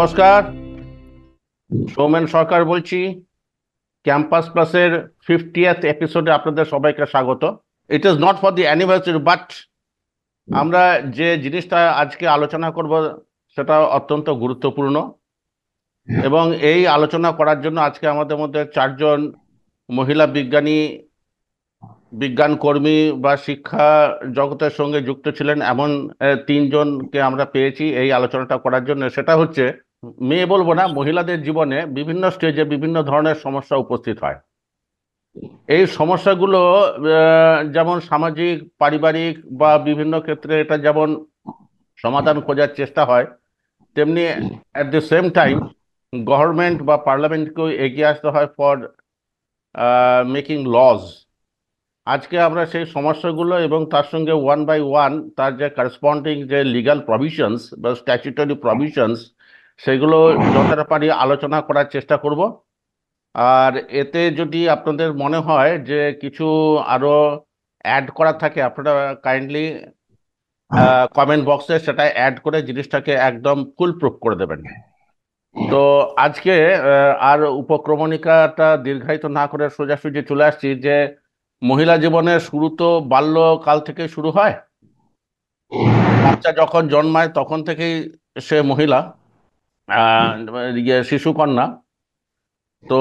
নমস্কার, সৌমেন সরকার বলছি। ক্যাম্পাস প্লাসের 50th এপিসোডে আপনাদের সবাইকে স্বাগত। It is not for the anniversary, but আমরা যে জিনিসটা আজকে আলোচনা করব সেটা অত্যন্ত গুরুত্বপূর্ণ, এবং এই আলোচনা করার জন্য আজকে আমাদের মধ্যে 4জন মহিলা বিজ্ঞানী, বিজ্ঞান কর্মী বা শিক্ষা জগতের সঙ্গে যুক্ত ছিলেন এমন 3জনকে আমরা পেয়েছি এই আলোচনাটা করার জন্য। সেটা হচ্ছে, মেয়ে বলবো না, মহিলাদের জীবনে বিভিন্ন স্টেজে বিভিন্ন ধরনের সমস্যা উপস্থিত হয়। এই সমস্যাগুলো যেমন সামাজিক, পারিবারিক বা বিভিন্ন ক্ষেত্রে এটা যেমন সমাধান খোঁজার চেষ্টা হয়, তেমনি at the same time government বা পার্লামেন্টকেও এগিয়ে আসতে হয় ফর মেকিং লজ। আজকে আমরা সেই সমস্যাগুলো এবং তার সঙ্গে ওয়ান বাই ওয়ান তার যে করসপন্ডিং যে লিগ্যাল প্রভিশনস বা স্ট্যাচুটরি প্রভিশনস, সেগুলো যতটা পারি আলোচনা করার চেষ্টা করব। আর এতে যদি আপনাদের মনে হয় যে কিছু আরো অ্যাড করা থাকে, আপনারা কাইন্ডলি কমেন্ট বক্সে সেটা অ্যাড করে জিনিসটাকে একদম ফুল প্রুফ করে দেবেন। তো আজকে আর উপক্রমণিকাটা দীর্ঘায়িত না করে সোজাসুজি চলে আসছি যে মহিলা জীবনের শুরু তো বাল্যকাল থেকে শুরু হয়। বাচ্চা যখন জন্মায় তখন থেকেই সে মহিলা, শিশুকন্যা। তো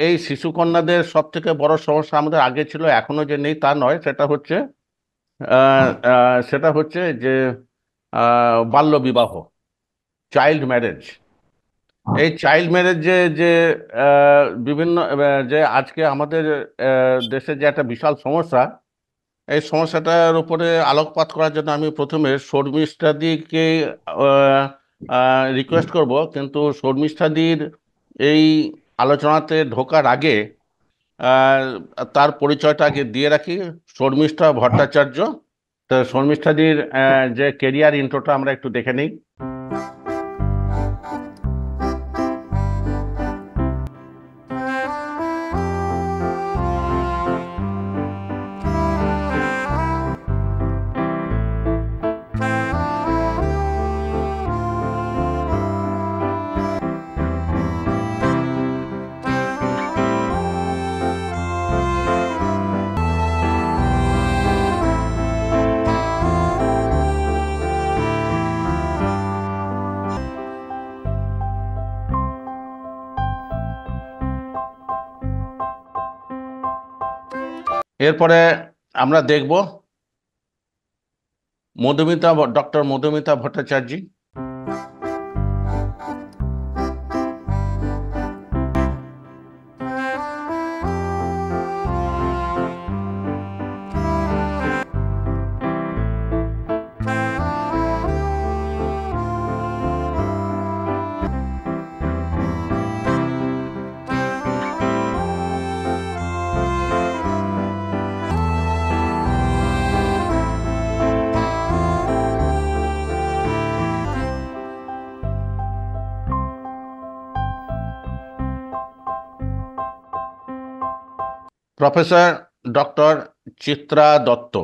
এই শিশুকন্যাদের সব থেকে বড় সমস্যা আমাদের আগে ছিল, এখনো যে নেই তা নয়, সেটা হচ্ছে যে বাল্য বিবাহ, চাইল্ড ম্যারেজ। এই চাইল্ড ম্যারেজ যে যে বিভিন্ন যে আজকে আমাদের দেশে যে একটা বিশাল সমস্যা, এই সমস্যাটার উপরে আলোকপাত করার জন্য আমি প্রথমে শর্মিষ্ঠাদিকে রিকোয়েস্ট করব। কিন্তু শর্মিষ্ঠাদির এই আলোচনাতে ঢোকার আগে আহ, তার পরিচয়টা আগে দিয়ে রাখি। শর্মিষ্ঠা ভট্টাচার্য। তো শর্মিষ্ঠাদির যে কেরিয়ার ইন্ট্রোটা আমরা একটু দেখে নিই। এরপরে আমরা দেখব doctor Madhumita Bhattacharya. Professor doctor Chitra Dutta.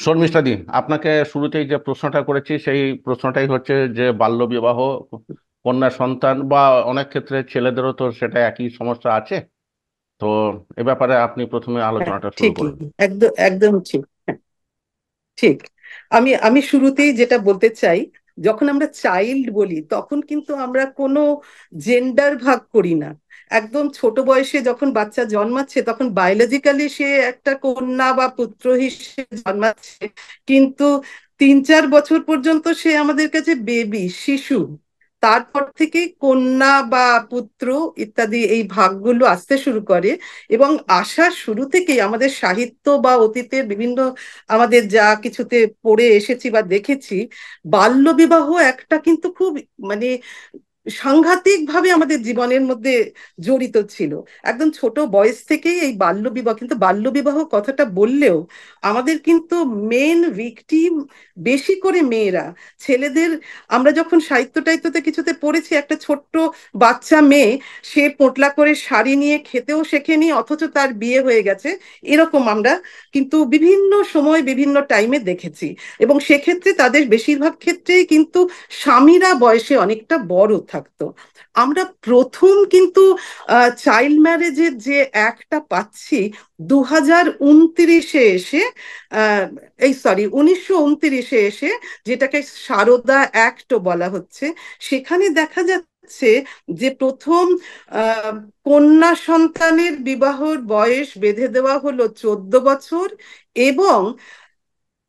শর্মিষ্ঠাদি, আপনাকে শুরুতেই যে প্রশ্নটা করেছি সেই প্রশ্নটাই হচ্ছে যে বাল্যবিবাহ, কন্যা সন্তান বা অনেক ক্ষেত্রে ছেলেদেরও তো সেটা একই সমস্যা আছে। তো এ ব্যাপারে আপনি প্রথমে হ্যাঁ, আলোচনাটা শুরু ঠিকই, করুন। একদম একদম ঠিক। হ্যাঁ, ঠিক। আমি আমি শুরুতেই যেটা বলতে চাই, যখন আমরা চাইল্ড বলি তখন কিন্তু আমরা কোনো জেন্ডার ভাগ করি না। একদম ছোট বয়সে যখন বাচ্চা জন্মাচ্ছে তখন বায়োলজিক্যালি সে একটা কন্যা বা পুত্র হিসেবে জন্মাচ্ছে, কিন্তু 3-4 বছর পর্যন্ত সে আমাদের কাছে বেবি, শিশু। তারপর থেকে কন্যা বা পুত্র ইত্যাদি এই ভাগগুলো আসতে শুরু করে। এবং আসার শুরু থেকেই আমাদের সাহিত্য বা অতীতের বিভিন্ন আমাদের যা কিছুতে পড়ে এসেছি বা দেখেছি, বাল্যবিবাহ একটা কিন্তু খুব মানে সাংঘাতিক ভাবে আমাদের জীবনের মধ্যে জড়িত ছিল। একদম ছোট বয়স থেকেই এই বাল্যবিবাহ, কিন্তু বাল্যবিবাহ কথাটা বললেও আমাদের কিন্তু মেন ভিকটিম বেশি করে মেয়েরা। ছেলেদের আমরা যখন সাহিত্য টাইত্যতে কিছুতে পড়েছি, একটা ছোট্ট বাচ্চা মেয়ে, সে পোটলা করে শাড়ি নিয়ে খেতেও শেখেনি, অথচ তার বিয়ে হয়ে গেছে, এরকম আমরা কিন্তু বিভিন্ন সময় বিভিন্ন টাইমে দেখেছি। এবং সেক্ষেত্রে তাদের বেশিরভাগ ক্ষেত্রেই কিন্তু স্বামীরা বয়সে অনেকটা বড় থাকতো। আমরা প্রথম কিন্তু চাইল্ড ম্যারেজের যে অ্যাক্টটা পাচ্ছি 2029-এ এসে, এই সরি 1929-এ এসে, যেটাকে সারদা অ্যাক্টও বলা হচ্ছে। সেখানে দেখা যাচ্ছে যে প্রথম আহ, কন্যা সন্তানের বিবাহর বয়স বেঁধে দেওয়া হলো 14 বছর, এবং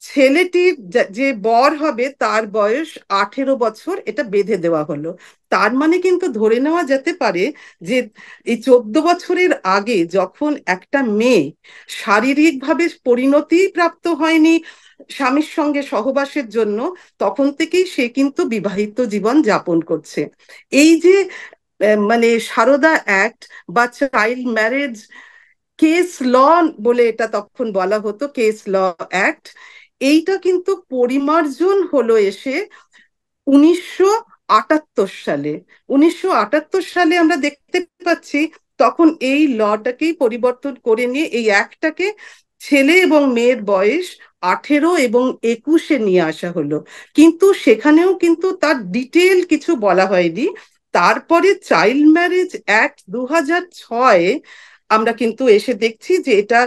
ছেলেটির যে বর হবে তার বয়স 18 বছর, এটা বেঁধে দেওয়া হলো। তার মানে কিন্তু ধরে নেওয়া যেতে পারে যে এই 14 বছরের আগে যখন একটা মেয়ে শারীরিকভাবে পরিণতি প্রাপ্ত হয়নি স্বামীর সঙ্গে সহবাসের জন্য, তখন থেকেই সে কিন্তু বিবাহিত জীবন যাপন করছে। এই যে মানে সারদা অ্যাক্ট বা চাইল্ড ম্যারেজ কেস ল বলে এটা তখন বলা হতো, কেস ল অ্যাক্ট, এইটা কিন্তু পরিমার্জন হলো এসে 1978 সালে। 1978 সালে আমরা দেখতে পাচ্ছি তখন এই লটাকেই পরিবর্তন করে নিয়ে এই অ্যাক্টটাকে ছেলে এবং মেয়ের বয়স 18 এবং 21-এ নিয়ে আসা হলো। কিন্তু সেখানেও কিন্তু তার ডিটেল কিছু বলা হয়নি। তারপরে চাইল্ড ম্যারেজ অ্যাক্ট 2006-এ আমরা কিন্তু এসে দেখছি যে এটা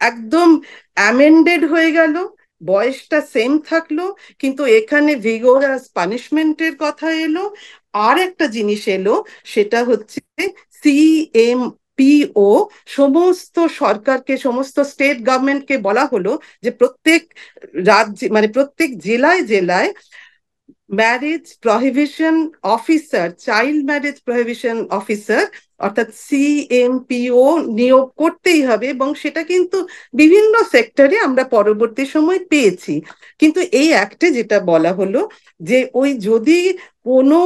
একদম অ্যামেন্ডেড হয়ে গেল, বয়সটা সেম থাকলো, কিন্তু এখানে ভিগোরাস পানিশমেন্টের কথা এলো। আর একটা জিনিস এলো, সেটা হচ্ছে CMPO। সমস্ত সরকারকে, সমস্ত স্টেট গভর্নমেন্টকে বলা হলো যে প্রত্যেক রাজ্যে, মানে প্রত্যেক জেলায় জেলায় marriage prohibition officer, child marriage prohibition officer অর্থাৎ CMPO নিয়োগ করতেই হবে। এবং সেটা কিন্তু বিভিন্ন সেক্টরে আমরা পরবর্তী সময় পেয়েছি। কিন্তু এই অ্যাক্টে যেটা বলা হলো যে ওই যদি কোনো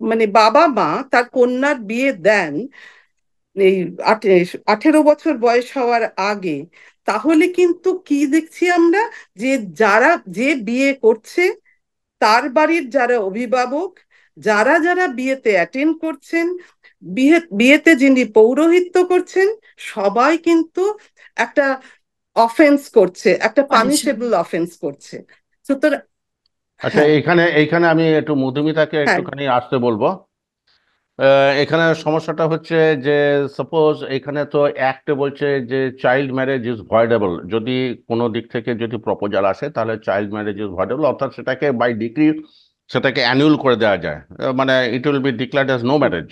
মানে বাবা মা তার কন্যার বিয়ে দেন এই 18 বছর বয়স হওয়ার আগে, তাহলে কিন্তু কি দেখছি আমরা, যে যারা যে বিয়ে করছে তার বাড়ির যারা অভিভাবক, যারা যারা বিয়েতে অ্যাটেন্ড করছেন, বিয়েতে যিনি পৌরোহিত্য করছেন, সবাই কিন্তু একটা অফেন্স করছে, একটা পানিশন। পানিশেবল অফেন্স করছে। সুতরাং আচ্ছা, হ্যাঁ, এইখানে এইখানে আমি একটু মধুমিতাকে হ্যাঁ, একটুখানি আসতে বলবো। এখানে সমস্যাটা হচ্ছে যে সাপোজ এখানে তো অ্যাক্টে বলছে যে চাইল্ড ম্যারেজ ইজ ভয়েডেবল, যদি কোনো দিক থেকে যদি প্রপোজাল আসে তাহলে চাইল্ড ম্যারেজ ইজ ভয়েডেবল, অর্থাৎ সেটাকে বাই ডিক্রি সেটাকে অ্যানুয়াল করে দেওয়া যায়, মানে it will be declared as no marriage.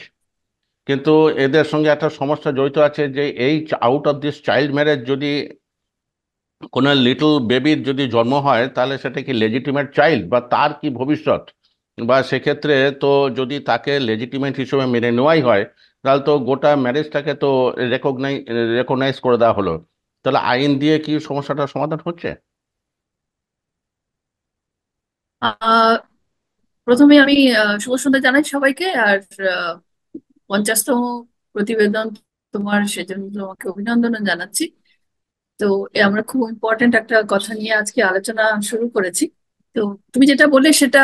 কিন্তু এদের সঙ্গে একটা সমস্যা জড়িত আছে যে এই out of this child marriage যদি কোনো লিটল বেবির যদি জন্ম হয় তাহলে সেটা কি লেজিটিমেট চাইল্ড, বা তার কি ভবিষ্যৎ, বা সেক্ষেত্রে তো যদি তাকে লেজিটিমেট হিসেবে মেনে নেওয়াই হয় তাহলে তো গোটা ম্যারেজটাকে তো রেকগনাইজ করে দেওয়া হলো। তাহলে আইন দিয়ে কি সমস্যাটার সমাধান হচ্ছে? আহ প্রথমে আমি শুভ সন্ধ্যা জানাই সবাইকে। আর আহ, 50তম প্রতিবেদন তোমার, সেজন্য তোমাকে অভিনন্দন জানাচ্ছি। তো আমরা খুব ইম্পর্ট্যান্ট একটা কথা নিয়ে আজকে আলোচনা শুরু করেছি। তো তুমি যেটা বললে সেটা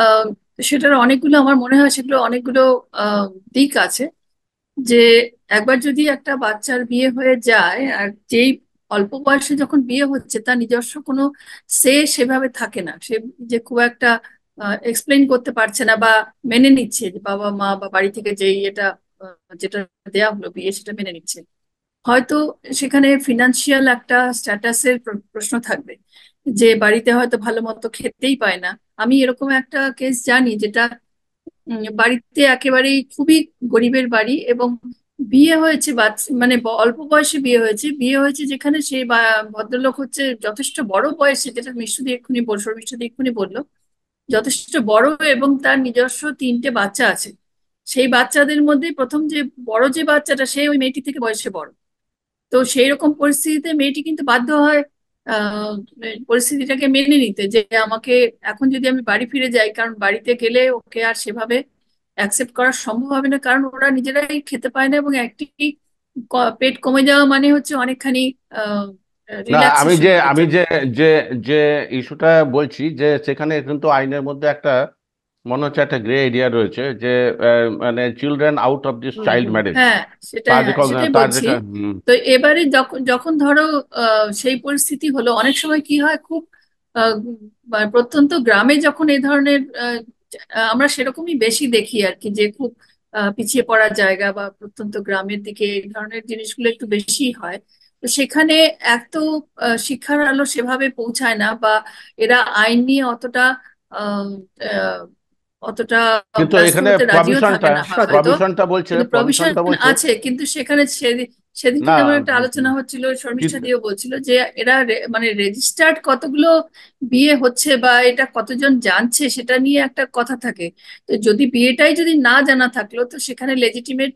আহ, সেটার অনেকগুলো, আমার মনে হয় সেগুলো অনেকগুলো আহ, দিক আছে। যে একবার যদি একটা বাচ্চার বিয়ে হয়ে যায়, আর যেই অল্প বয়সে যখন বিয়ে হচ্ছে তার নিজস্ব কোনো সেভাবে থাকে না, সে যে খুব একটা এক্সপ্লেন করতে পারছে না বা মেনে নিচ্ছে যে বাবা মা বা বাড়ি থেকে যেই এটা যেটা দেয়া হলো বিয়ে, সেটা মেনে নিচ্ছে। হয়তো সেখানে ফিনান্সিয়াল একটা স্ট্যাটাসের প্রশ্ন থাকবে, যে বাড়িতে হয়তো ভালো মতো খেতেই পায় না। আমি এরকম একটা কেস জানি, যেটা বাড়িতে একেবারেই খুবই গরিবের বাড়ি, এবং বিয়ে হয়েছে মানে অল্প বয়সে বিয়ে হয়েছে যেখানে সেই ভদ্রলোক হচ্ছে যথেষ্ট বড় বয়সে, যেটা মিষ্টদি এক্ষুনি বললো, মিষ্টদি এক্ষুনি বললো যথেষ্ট বড় এবং তার নিজস্ব 3টে বাচ্চা আছে, সেই বাচ্চাদের মধ্যে প্রথম যে বড় যে বাচ্চাটা, সে ওই মেয়েটি থেকে বয়সে বড়। তো সেই রকম পরিস্থিতিতে মেয়েটি কিন্তু বাধ্য হয় আহ পরিস্থিতিটাকে মেনে নিতে, যে আমাকে এখন যদি আমি বাড়ি ফিরে যাই, কারণ বাড়িতে গেলে ওকে আর সেভাবে অ্যাকসেপ্ট করা সম্ভব হবে না, কারণ ওরা নিজেরাই খেতে পায় না, এবং একটি পেট কমে যাওয়া মানে হচ্ছে অনেকখানি না, আমি রিল্যাক্সেশন যে হয়ে আমি যায়। যে যে যে ইস্যুটা বলছি, যে সেখানে কিন্তু আইনের মধ্যে একটা মনে হচ্ছে একটা গ্রে এরিয়া রয়েছে, যে মানে children out of this hmm child hmm marriage, হ্যাঁ, তার যে সেটাই তার বলছি। যেটা তো এবারে যখন যখন ধরো সেই পরিস্থিতি হলো, অনেক সময় কি হয়, খুব আহ, প্রত্যন্ত গ্রামে যখন এই ধরনের আমরা সেরকমই বেশি দেখি আর কি, যে খুব পিছিয়ে পড়া জায়গা বা প্রত্যন্ত গ্রামের দিকে এই ধরনের জিনিসগুলো একটু বেশি হয়। তো সেখানে এত শিক্ষার আলো সেভাবে পৌঁছায় না, বা এরা আইন নিয়ে অতটা আহ, আহ, অতটা কিন্তু ব্যস্ত এখানে হতে রাজিও থাকে প্রভিশনটা না হয়তো। সচেতন। কিন্তু প্রভিশন আছে, কিন্তু সেখানে সেদিনকে না যেমন একটা আলোচনা হচ্ছিল, শর্মিষ্ঠা দিও বলছিল যে এরা মানে রেজিস্টার্ড কতগুলো বিয়ে হচ্ছে বা এটা কতজন জানছে সেটা নিয়ে একটা কথা থাকে। তো যদি বিয়েটাই যদি না জানা থাকলো, তো সেখানে লেজিটিমেট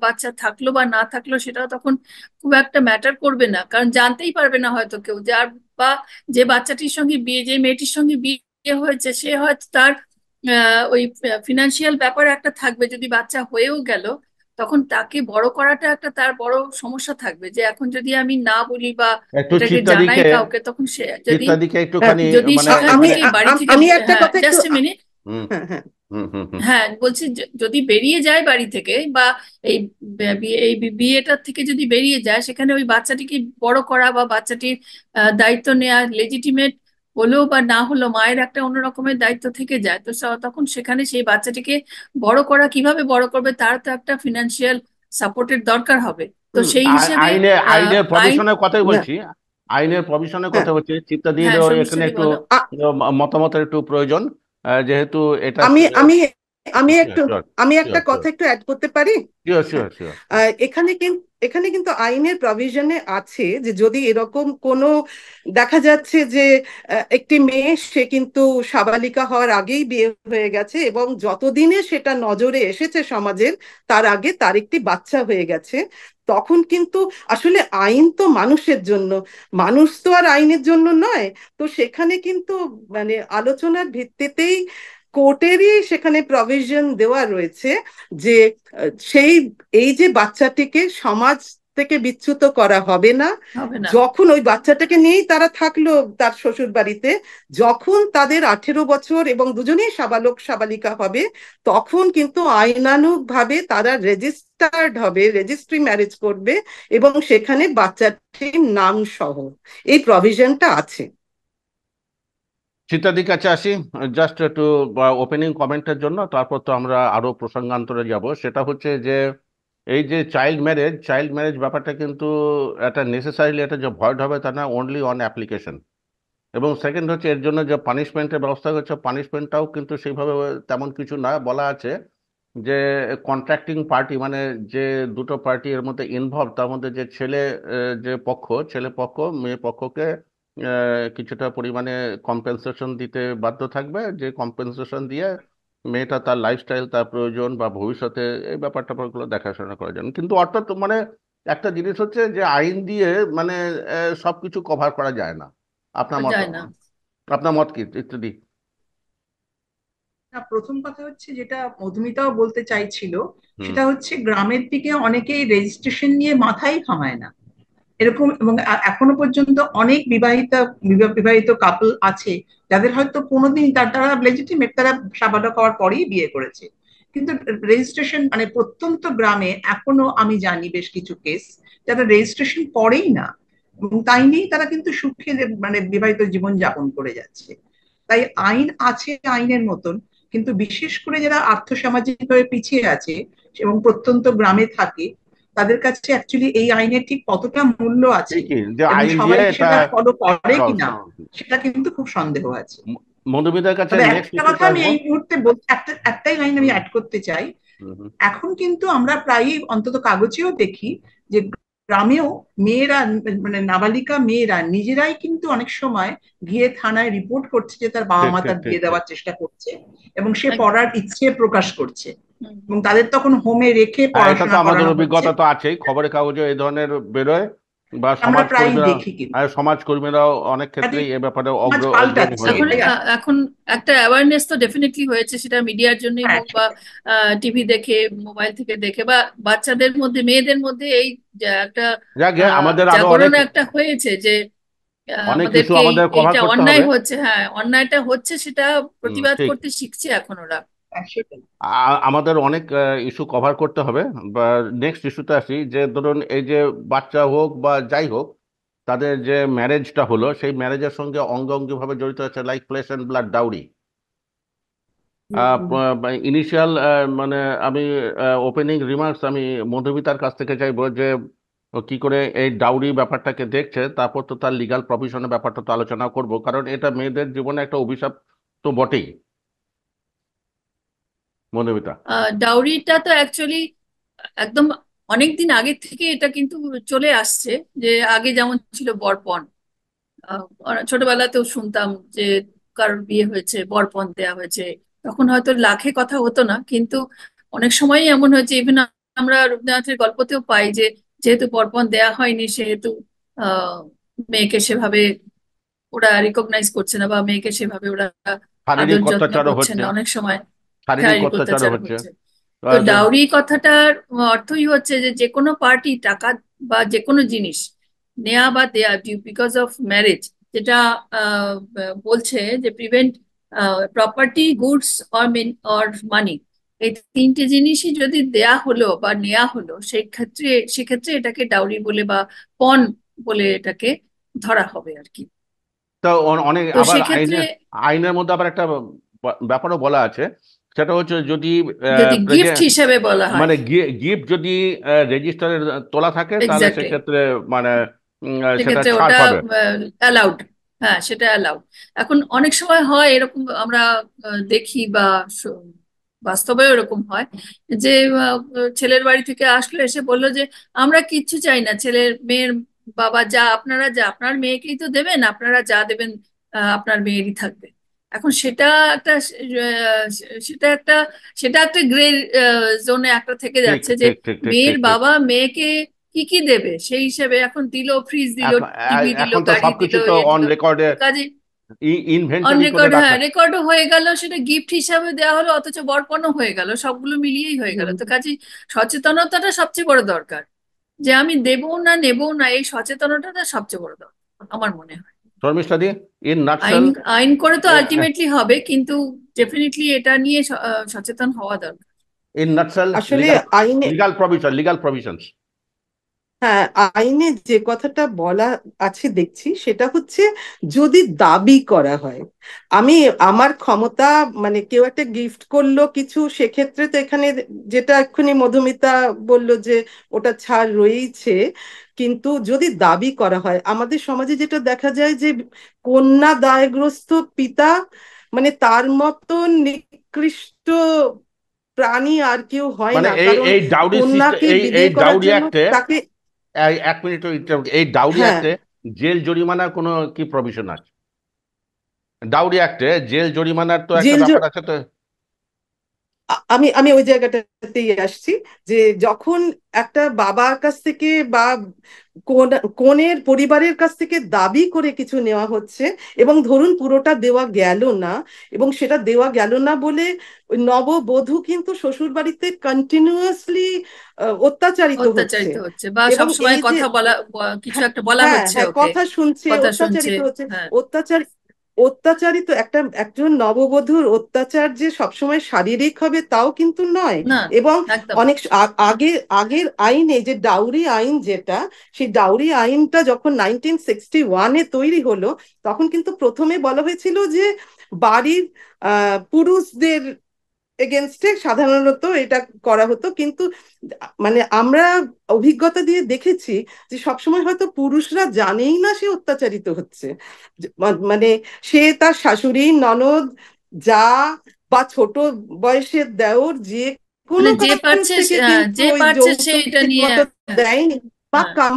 বাচ্চা থাকলো বা না থাকলো সেটাও তখন খুব একটা ম্যাটার করবে না, কারণ জানতেই পারবে না হয়তো কেউ, যার বা যে বাচ্চাটির সঙ্গে বিয়ে, যে মেয়েটির সঙ্গে বিয়ে হয়েছে, সে হয়তো তার ওই ফিনান্সিয়াল ব্যাপার একটা থাকবে, যদি বাচ্চা হয়েও গেল তখন তাকে বড় করাটা একটা তার বড় সমস্যা থাকবে, যে এখন যদি আমি না বলি বা একটু এটাকে জানাই কাউকে, তখন সে যদি চিত্তাদিকে হ্যাঁ, একটুখানি যদি মানে সেখান এখানে থেকে বাড়ি থেকে, আমি একটা হ্যাঁ কথা একটু জাস্ট এ মিনিট, হুম হ্যাঁ হ্যাঁ হুম হুম হুম হ্যাঁ বলছি, যদি বেরিয়ে যায় বাড়ি থেকে, বা এই এই বিয়েটার থেকে যদি বেরিয়ে যায়, সেখানে ওই বাচ্চাটিকে বড় করা বা বাচ্চাটির দায়িত্ব নেওয়া, লেজিটিমেট হলেও বা না হলেও মায়ের একটা অন্য রকমের দায়িত্ব থেকে যায়। তো তখন সেখানে সেই বাচ্চাটিকে বড় করা, কিভাবে বড় করবে, তার তো একটা ফিনান্সিয়াল সাপোর্টের দরকার হবে। তো হুম সেই হিসেবে আইনের আইন, প্রভিশনের কথাই না বলছি, আইনের প্রভিশনের হ্যাঁ কথা বলছি। চিত্তাদির হ্যাঁ এখানে শর্মিষ্ঠাদি একটু বলো। মতামতের একটু প্রয়োজন, যেহেতু এটা আমি আমি আমি শিওর একটু শিওর আমি একটা শিওর কথা একটু অ্যাড করতে পারি। শিওর হ্যাঁ, শিওর শিওর এখানে কিন্তু আইনের প্রভিশনে আছে যে যদি এরকম কোনো দেখা যাচ্ছে যে একটি মেয়ে সে কিন্তু সাবালিকা হওয়ার আগেই বিয়ে হয়ে গেছে এবং যতদিনে সেটা নজরে এসেছে সমাজের, তার আগে তার একটি বাচ্চা হয়ে গেছে, তখন কিন্তু আসলে আইন তো মানুষের জন্য, মানুষ তো আর আইনের জন্য নয়। তো সেখানে কিন্তু মানে আলোচনার ভিত্তিতেই কোর্টেরই সেখানে প্রভিশন দেওয়া রয়েছে যে সেই এই যে বাচ্চাটিকে সমাজ থেকে বিচ্যুত করা হবে না। হবে না। যখন ওই বাচ্চাটাকে নিয়েই তারা থাকলো তার শ্বশুর বাড়িতে, যখন তাদের 18 বছর এবং দুজনেই সাবালক সাবালিকা হবে, তখন কিন্তু আইনানুগ ভাবে তারা রেজিস্টার্ড হবে, রেজিস্ট্রি ম্যারেজ করবে এবং সেখানে বাচ্চাটির নাম সহ এই প্রভিশনটা আছে। চিত্তাদির কাছে আসি, জাস্ট একটু ওপেনিং কমেন্টের জন্য, তারপর তো আমরা আরো প্রসঙ্গান্তরে যাব। সেটা হচ্ছে যে এই যে চাইল্ড ম্যারেজ ব্যাপারটা কিন্তু একটা নেসেসারিলি এটা যে ভয়েড হবে তা না, অনলি অন অ্যাপ্লিকেশন। এবং সেকেন্ড হচ্ছে এর জন্য যে পানিশমেন্টের ব্যবস্থা হচ্ছে, পানিশমেন্টটাও কিন্তু সেইভাবে তেমন কিছু না। বলা আছে যে কন্ট্রাক্টিং পার্টি, মানে যে দুটো পার্টি এর মধ্যে ইনভলভ, তার মধ্যে যে ছেলে পক্ষ মেয়ে পক্ষকে কিছুটা পরিমাণে কম্পেনসেশন দিতে বাধ্য থাকবে, যে কম্পেনসেশন দিয়ে মেয়েটা তার লাইফস্টাইল, তার প্রয়োজন বা ভবিষ্যতে এই ব্যাপারগুলো দেখাশোনা করা যাবে। কিন্তু অর্থাৎ মানে একটা জিনিস হচ্ছে যে আইন দিয়ে মানে সবকিছু কভার করা যায় না। আপনার মত, যায় না। আপনার মত কি ইত্যাদি? না, প্রথম কথা হচ্ছে যেটা মধুমিতাও বলতে চাইছিল, হুম সেটা হচ্ছে গ্রামের দিকে অনেকেই রেজিস্ট্রেশন নিয়ে মাথাই ঘামায় না এরকম, এবং এখনো পর্যন্ত অনেক বিবাহিত কাপল আছে যাদের হয়তো কোনোদিন তারা লেজিটিমেট, তারা সাবালক হওয়ার পরেই বিয়ে করেছে, কিন্তু রেজিস্ট্রেশন মানে প্রত্যন্ত গ্রামে এখনো আমি জানি বেশ কিছু কেস যারা রেজিস্ট্রেশন করেই না, এবং তাই নিয়েই তারা কিন্তু সুখে মানে বিবাহিত জীবন যাপন করে যাচ্ছে। তাই আইন আছে আইনের মতন, কিন্তু বিশেষ করে যারা আর্থসামাজিকভাবে পিছিয়ে আছে এবং প্রত্যন্ত গ্রামে থাকে, তাদের কাছে অ্যাকচুয়ালি এই আইনের ঠিক কতটা মূল্য আছে ঠিকই, যে এবং আইন দিয়ে সবাই এটা সেটা ফলো করে কিনা, চলছে। সেটা কিন্তু খুব সন্দেহ আছে। মধুমিতার কাছে তবে নেক্সট একটা ইস্যুতে কথা আমি আসবো। এই মুহূর্তে একটাই লাইন আমি হুম অ্যাড করতে চাই। হুম হুম এখন কিন্তু আমরা প্রায়ই অন্তত কাগজেও দেখি যে গ্রামেও মেয়েরা, মানে নাবালিকা মেয়েরা নিজেরাই কিন্তু অনেক সময় গিয়ে থানায় রিপোর্ট করছে যে তার বাবা ঠিক মা ঠিক তার ঠিক বিয়ে ঠিক দেওয়ার চেষ্টা করছে এবং সে একদম। পড়ার ইচ্ছে প্রকাশ করছে হুম, এবং তাদের তখন হোমে রেখে হ্যাঁ, এটা তো পড়াশোনা আমাদের করানো হচ্ছে। অভিজ্ঞতা তো আছেই, খবরের কাগজে এই ধরনের বেরোয়, বা আমরা প্রায়ই দেখি কিন্তু সমাজকর্মীরাও অনেক কাজে ক্ষেত্রেই এ ব্যাপারে সমাজ অগ্রণী পাল্টাচ্ছে, হয়ে এখন ওঠে। এটাই আসলে। এখন একটা অ্যাওয়ারনেস তো ডেফিনেটলি হয়েছে, সেটা মিডিয়ার জন্যই হ্যাঁ, হোক বা সেটাই। টিভি দেখে, মোবাইল থেকে দেখে, বা বাচ্চাদের মধ্যে, মেয়েদের মধ্যে এই যে একটা যাকে আমাদের আরো জাগরণ অনেক একটা হয়েছে যে অনেক ইস্যু আমাদেরকে আমাদের কভার এইটা করতে অন্যায় হবে। হচ্ছে, হ্যাঁ অন্যায়টা হচ্ছে, সেটা প্রতিবাদ ঠিক। করতে শিখছে এখন ওরা। হ্যাঁ, সেটাই। আমাদের অনেক ইস্যু কভার করতে হবে। বা নেক্সট ইস্যুতে আসি, যে ধরুন এই যে বাচ্চা হোক বা যাই হোক, তাদের যে ম্যারেজটা হলো, সেই ম্যারেজের সঙ্গে অঙ্গাঙ্গিভাবে জড়িত আছে like flash and blood dowry. Hmm, initial মানে আমি ওপেনিং রিমার্কস আমি মধুমিতার কাছ থেকে চাইবো যে ও কি করে এই ডাউরি ব্যাপারটাকে দেখছে, তারপর তো তার লিগাল প্রভিশনের ব্যাপারটা তো আলোচনা করব, কারণ এটা মেয়েদের জীবনে একটা অভিশাপ তো বটেই। মধুমিতা। ডাউরিটা তো অ্যাকচুয়ালি একদম অনেক দিন আগে থেকে এটা কিন্তু চলে আসছে, যে আগে যেমন ছিল বরপণ, ছোটবেলাতেও শুনতাম যে কারোর বিয়ে হয়েছে বরপণ দেয়া হয়েছে, তখন হয়তো লাখে কথা হতো না, কিন্তু অনেক সময়ই এমন হয়েছে, ইভেন আমরা রবীন্দ্রনাথের গল্পতেও পাই যে যেহেতু বরপণ দেয়া হয়নি সেহেতু আহ মেয়েকে সেভাবে ওরা রিকগনাইজ করছে না, বা মেয়েকে সেভাবে ওরা আদর শারীরিক যত্ন অত্যাচারও করছে হচ্ছে, না, অনেক সময় শারীরিক শারীরিক অত্যাচারও অত্যাচার হচ্ছে। হচ্ছে। তো ডাউরি কথাটার অর্থই হচ্ছে যে যে কোনো পার্টি টাকা বা যে কোনো জিনিস নেয়া বা দেয়া ডিউ বিকজ অফ ম্যারেজ, যেটা বলছে যে prevent property, goods or or মানি, এই তিনটে জিনিসই যদি দেয়া হলো বা নেয়া হলো, সেক্ষেত্রে এটাকে ডাউরি বলে বা পণ বলে এটাকে ধরা হবে আর কি। তো অনেক তো আবার সেক্ষেত্রে আইনের মধ্যে আবার একটা ব্যাপারও বলা আছে, সেটা হচ্ছে যদি যদি গিফট হিসেবে বলা হয়, মানে গিফট যদি রেজিস্টারে তোলা থাকে, তাহলে এক্স্যাক্টলি, সেক্ষেত্রে মানে সেটা সেক্ষেত্রে ছাড় ওটা পাবে। অ্যালাউড। হ্যাঁ, সেটা অ্যালাউড। এখন অনেক সময় হয় এরকম, আমরা দেখি বা বাস্তবেও এরকম হয় যে ছেলের বাড়ি থেকে আসলো, এসে বললো যে আমরা কিচ্ছু চাই না, ছেলের মেয়ের বাবা যা আপনার মেয়েকেই তো দেবেন, আপনারা যা দেবেন আপনার মেয়েরই থাকবে। এখন সেটা একটা আহ, সেটা একটা সেটা একটা গ্রে জোনে একটা থেকে ঠিক যাচ্ছে যে ঠিক ঠিক ঠিক মেয়ের ঠিক ঠিক। বাবা মেয়েকে কি কি দেবে সেই হিসেবে এখন দিল, ফ্রিজ দিল, এখন টিভি দিল, এখন তো গাড়ি দিল, সবকিছু তো ইয়ে অন দিল, রেকর্ডে কাজে অন ইনভেন্টরি করে রেকর্ড, রাখা। হ্যাঁ রেকর্ডও হয়ে গেল, সেটা গিফট হিসাবে দেওয়া হলো, অথচ বরপণও হয়ে গেল, সবগুলো মিলিয়েই হয়ে গেল। হুম। তো কাজে সচেতনতাটা সবচেয়ে বড় দরকার, যে আমি দেবো না নেবো না, এই সচেতনতাটা সবচেয়ে বড় দরকার আমার মনে হয়। শর্মিষ্ঠা দি, ইন আইন নাটসেল। আইন করে তো আলটিমেটলি হবে, কিন্তু ডেফিনেটলি এটা নিয়ে সচেতন হওয়া দরকার। ইন নাটসেল, আসলে লিগাল আইনে, লিগাল প্রভিশনস। হ্যাঁ, আইনে যে কথাটা বলা আছে দেখছি সেটা হচ্ছে যদি দাবি করা হয়, আমি আমার ক্ষমতা, মানে কেউ একটা গিফট করলো কিছু, সেক্ষেত্রে তো এখানে যেটা এক্ষুনি মধুমিতা বলল যে ওটা ছাড় রয়েছে। কিন্তু যদি দাবি করা হয়, আমাদের সমাজে যেটা দেখা যায় যে কন্যা দায়গ্রস্ত পিতা, মানে তার মতো নিকৃষ্ট প্রাণী আর কেউ হয় মানে না, এই কারণ এই ডাউরি সিস্টেম, কন্যাকে এই বিদেয় করার ডাউরি জন্য অ্যাক্টে, তাকে, এক মিনিট, এই ডাউরি হ্যাঁ, অ্যাক্টে জেল জরিমানার কোনো কি প্রভিশন আছে? ডাউরি অ্যাক্টে জেল জরিমানার তো একটা জেল ব্যাপার আছে তো। আমি আমি ওই জায়গাটাতেই আসছি, যে যখন একটা বাবার কাছ থেকে বা কনের পরিবারের কাছ থেকে দাবি করে কিছু নেওয়া হচ্ছে, এবং ধরুন পুরোটা দেওয়া গেল না, এবং সেটা দেওয়া গেল না বলে ওই নববধূ কিন্তু শ্বশুর বাড়িতে কন্টিনিউয়াসলি অত্যাচারিত হচ্ছে, অত্যাচারিত হচ্ছে, বা এবং সব সময় এই যে, কথা বলা, কিছু হ্যাঁ, একটা বলা হ্যাঁ, হচ্ছে হ্যাঁ, ওকে, কথা শুনছে, কথা শুনছে। অত্যাচারিত হচ্ছে, হ্যাঁ, অত্যাচার, অত্যাচারিত একজন নববধূর অত্যাচার যে সবসময় শারীরিক হবে তাও কিন্তু নয়। না, এবং একদম। অনেক আগের আইনে যে ডাউরি আইন, যেটা সেই ডাউরি আইনটা যখন 1961-এ তৈরি হলো, তখন কিন্তু প্রথমে বলা হয়েছিল যে বাড়ির পুরুষদের এগেনস্টে সাধারণত এটা করা হতো, কিন্তু মানে আমরা অভিজ্ঞতা দিয়ে দেখেছি যে সবসময় হয়তো পুরুষরা জানেই না সে অত্যাচারিত হচ্ছে, মানে সে তার শাশুড়ি, ননদ, যা, বা ছোট বয়সের দেওর, যে কোনো মানে যে কারণ পারছে থেকে কিন্তু যে ওই পারছে সে যৌতুক এটা ঠিক নিয়ে, মতো হ্যাঁ, দেয়নি। বা হ্যাঁ